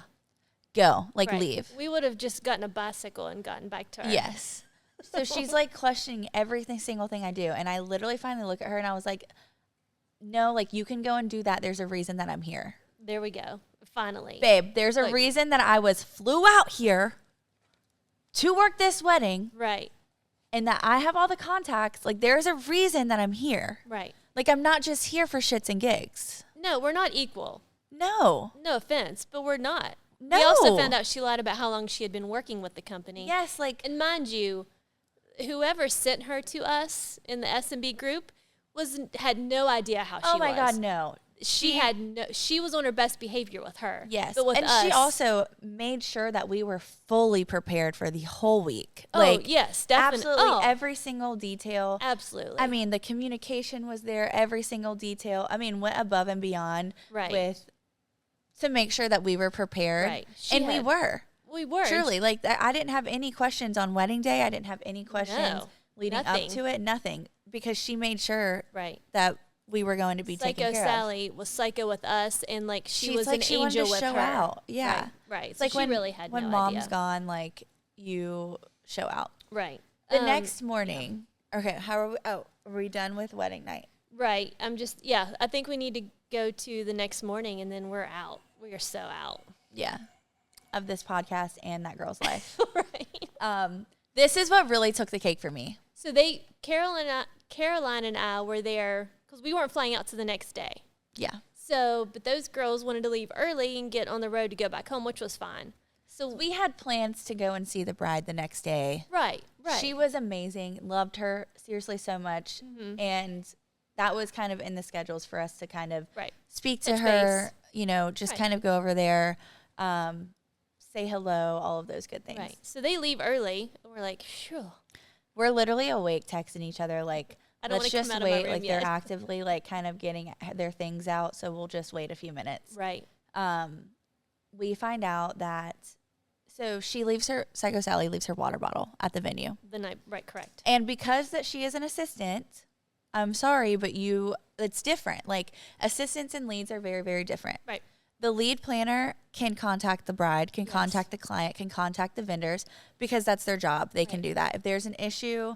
Go. Like, Right. leave. We would have just gotten a bicycle and gotten back to her. Yes. So she's like questioning every single thing I do. And I literally finally look at her and I was like, no, like, you can go and do that. There's a reason that I'm here. There we go. Finally. Babe, there's a reason that I flew out here to work this wedding. Right. And that I have all the contacts. Like, there's a reason that I'm here. Right. Like, I'm not just here for shits and gigs. No, we're not equal. No. No offense, but we're not. No. We also found out she lied about how long she had been working with the company. Yes, like. And mind you, whoever sent her to us in the S&B group had no idea how she was. Oh my God, no. She was on her best behavior with her. Yes. But with and us, she also made sure that we were fully prepared for the whole week. Oh, like, yes, definitely. Absolutely every single detail. Absolutely. I mean, the communication was there, every single detail. I mean, went above and beyond to make sure that we were prepared. Right. We were. We were. Truly. Like, I didn't have any questions on wedding day. I didn't have any questions leading up to it. Nothing. Because she made sure that we were going to be taken care of. Psycho Sally was psycho with us, and like she was like an she angel wanted to with show her. out. Yeah. Right. It's So like she really had when no mom's idea. gone, like, you show out. Right. The next morning. Okay, how are we? Oh, are we done with wedding night? Right. I think we need to go to the next morning, and then we're out. We are so out. Yeah. Of this podcast and that girl's life. Right. This is what really took the cake for me. So Caroline and I were there because we weren't flying out to the next day. Yeah. So, but those girls wanted to leave early and get on the road to go back home, which was fine. So we had plans to go and see the bride the next day. Right. She was amazing. Loved her seriously so much. Mm-hmm. And that was kind of in the schedules for us to kind of speak to Touch her, base. Just kind of go over there, say hello, all of those good things. Right. So they leave early, and we're like, sure. We're literally awake texting each other like, I don't let's wanna just come out of my wait. room Like, yet. they're actively like kind of getting their things out. So we'll just wait a few minutes. Right. We find out that, so Psycho Sally leaves her water bottle at the venue. The night, right, correct. And because that she is an assistant, I'm sorry, but it's different. Like, assistants and leads are very, very different. Right. The lead planner can contact the bride, can contact the client, can contact the vendors because that's their job. They can do that. If there's an issue,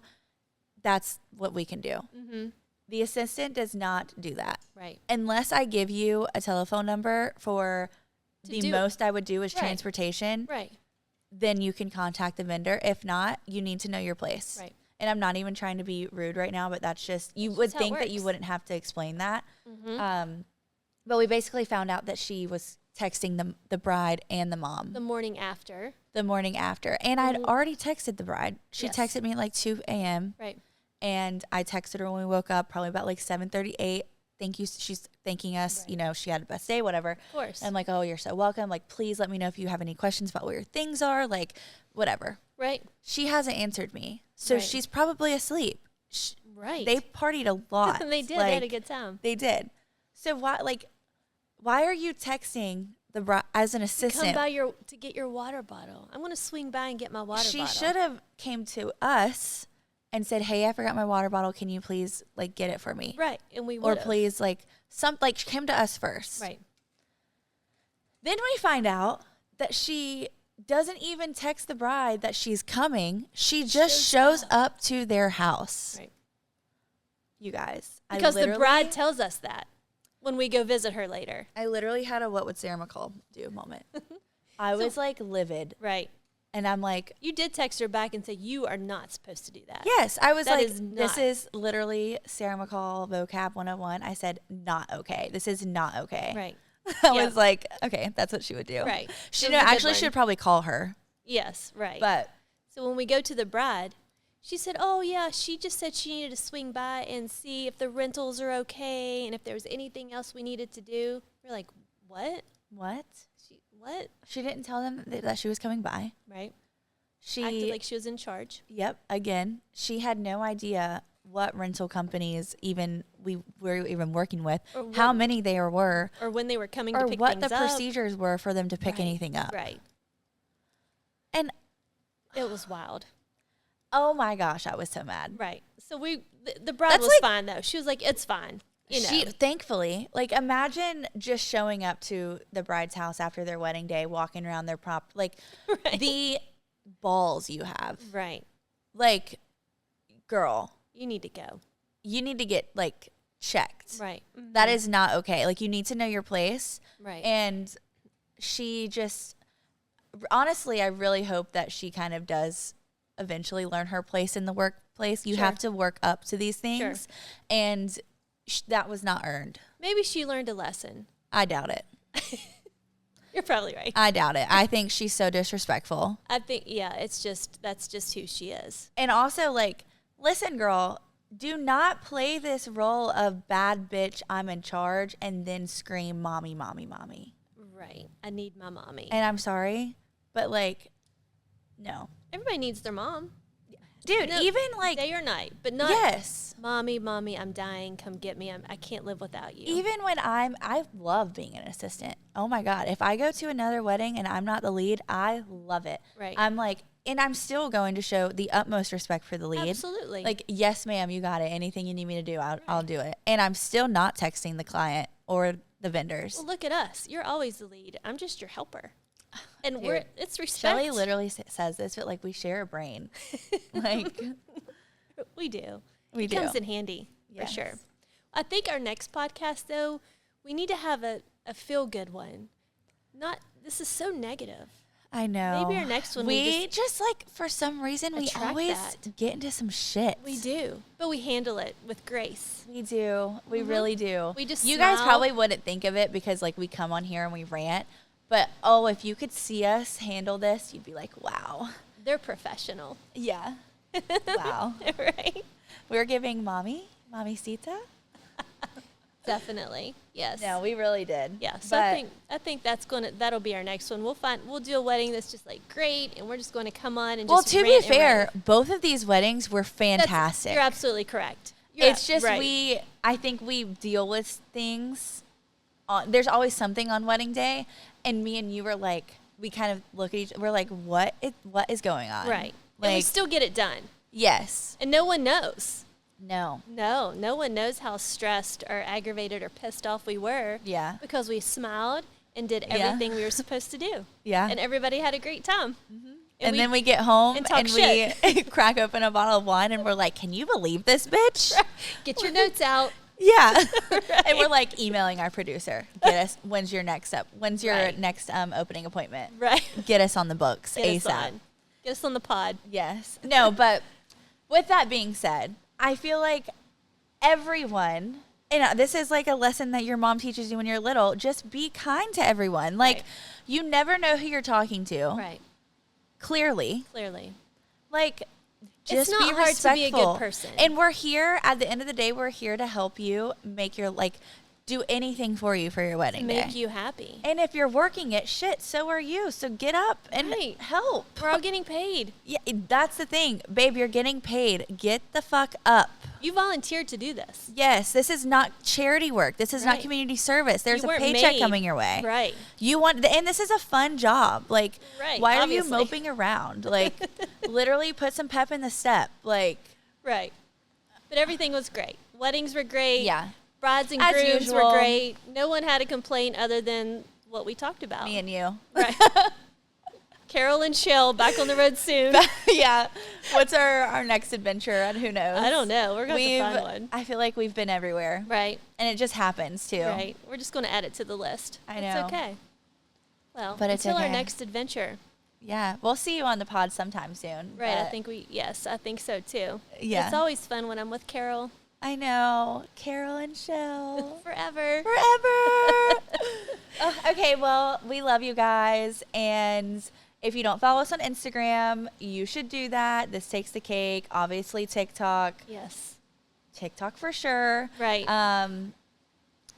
that's what we can do. Mm-hmm. The assistant does not do that. Right. Unless I give you a telephone number for the most I would do is transportation. Right. Then you can contact the vendor. If not, you need to know your place. Right. And I'm not even trying to be rude right now, but that's just, you would think that you wouldn't have to explain that. Mm-hmm. But we basically found out that she was texting the bride and the mom. The morning after. And I'd already texted the bride. She Yes. texted me at like 2 a.m. Right. And I texted her when we woke up, probably about like 7:38. Thank you. She's thanking us. Right. You know, she had the best day, whatever. Of course. And I'm like, oh, you're so welcome. Like, please let me know if you have any questions about where your things are. Like, whatever. Right. She hasn't answered me. So Right. she's probably asleep. Right. They partied a lot. They did. Like, they had a good time. They did. So why are you texting as an assistant? Come by to get your water bottle. I'm going to swing by and get my water bottle. She should have came to us and said, hey, I forgot my water bottle. Can you please like get it for me? Right. And we Or would please she came to us first. Right. Then we find out that she doesn't even text the bride that she's coming. She just shows up to their house. Right. You guys. Because the bride tells us that when we go visit her later. I literally had a what would Sarah McCall do moment. I was like livid. Right. And I'm like, You did text her back and say, you are not supposed to do that. yes, I was That like, is this not- is literally Sarah McCall vocab 101. I said, not okay. This is not okay. Right. I Yeah. was like, okay, that's what she would do. Right. She It was a good actually one. should probably call her. Yes. Right. But So when we go to the bride, she said, oh, yeah, she just said she needed to swing by and see if the rentals are okay and if there was anything else we needed to do. We're like, what? what? What? She didn't tell them that she was coming by. Right. She Acted like she was in charge. Yep. Again, she had no idea what rental companies we were even working with, Or how what- many there were, Or when they were coming or to pick what things the up. procedures were for them to pick Right. anything up. Right. And It was wild. oh my gosh, I was so mad. Right. So the bride That's was like- fine though. She was like, it's fine. You know. She thankfully, like, imagine just showing up to the bride's house after their wedding day, walking around their like Right. the balls you have. Right. Like, girl, You need to go. you need to get like checked. Right. That is not okay. Like, you need to know your place. Right. And she just, honestly, I really hope that she kind of does eventually learn her place in the workplace. You Sure. have to work up to these things. And that was not earned. Maybe she learned a lesson. I doubt it. You're probably right. I doubt it. I think she's so disrespectful. I think, yeah, that's just who she is. And also, like, listen, girl, do not play this role of bad bitch, I'm in charge, and then scream, mommy, mommy, mommy. Right. I need my mommy. And I'm sorry, but, like, no. Everybody needs their mom. Dude, No, even, like, day or night, but not, yes. mommy, I'm dying. Come get me. I can't live without you. Even when I love being an assistant. Oh, my God. If I go to another wedding and I'm not the lead, I love it. Right. I'm like, and I'm still going to show the utmost respect for the lead. Absolutely. Like, yes, ma'am, you got it. Anything you need me to do, I'll do it. And I'm still not texting the client or the vendors. Well, look at us. You're always the lead. I'm just your helper. And Dude, it's respect. Shelli literally says this, but like we share a brain. Like We do. we It do. comes in handy for sure. Yes. I think our next podcast, though, we need to have a feel good one. This is so negative. I know. Maybe our next one we just like for some reason we attract always that. get into some shit. We do, but we handle it with grace. We do. We really do. We just you guys smile. probably wouldn't think of it because like we come on here and we rant. But oh, if you could see us handle this, you'd be like, wow. They're professional. Yeah. Wow. Right? We're giving mommy Sita. Definitely. Yes. No, we really did. Yeah. So I think that'll be our next one. We'll do a wedding that's just like great, and we're just going to come on and Well, just to be rant and fair, rave. both of these weddings were fantastic. You're absolutely correct. You're It's just right. I think we deal with things. There's always something on wedding day, and me and you were like, we kind of look at we're like, what is going on? Right. And we Like, still get it done. yes. And no one knows. No. No one knows how stressed or aggravated or pissed off we were. Yeah. Because we smiled and did Yeah. everything we were supposed to do. Yeah. And everybody had a great time. And then we get home and talk and we crack open a bottle of wine and we're like, can you believe this bitch? get your notes out. Yeah. And we're like emailing our producer. Get us, when's your next up? When's your Right. next opening appointment? Right. Get us on the books Get us ASAP. on. Get us on the pod. Yes. No, but with that being said, I feel like everyone, and this is like a lesson that your mom teaches you when you're little, just be kind to everyone. Like, Right. you never know who you're talking to. Right. Clearly. Clearly. Like, Just not be hard to be a good respectful. person. And we're here at the end of the day. We're here to help you make your do anything for you for your wedding day. Make you happy. And if you're working it, shit, so are you. So get up and Right. help. We're all getting paid. Yeah, that's the thing, babe. You're getting paid. Get the fuck up. You volunteered to do this. Yes, this is not charity work. This is not Right. community service. There's You a weren't paycheck made. coming your way. Right. You want, and this is a fun job. Like, Right, why obviously. are you moping around? Like, literally put some pep in the step. Like, Right. But everything was great. Weddings were great. yeah, Brides and As grooms usual. were great. No one had a complaint other than what we talked about. me and you. Right. Carol and Shell back on the road soon. Yeah. What's our next adventure? And who knows? I don't know. We're going to find one. I feel like we've been everywhere. Right. And it just happens too. Right. We're just going to add it to the list. I It's know. okay. Well, But it's until our okay. next adventure. Yeah. We'll see you on the pod sometime soon. Right. I but think I think so too. Yeah. It's always fun when I'm with Carol. I know. Carol and Shell. Forever. Forever. Okay, well, we love you guys. And if you don't follow us on Instagram, you should do that. This Takes the Cake. Obviously, TikTok. Yes. TikTok for sure. Right.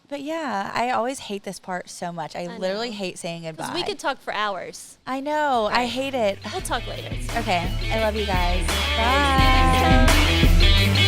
But yeah, I always hate this part so much. I literally know. hate saying goodbye. Because we could talk for hours. I know. I Right. hate it. We'll talk later. Okay. I love you guys. Bye. Bye.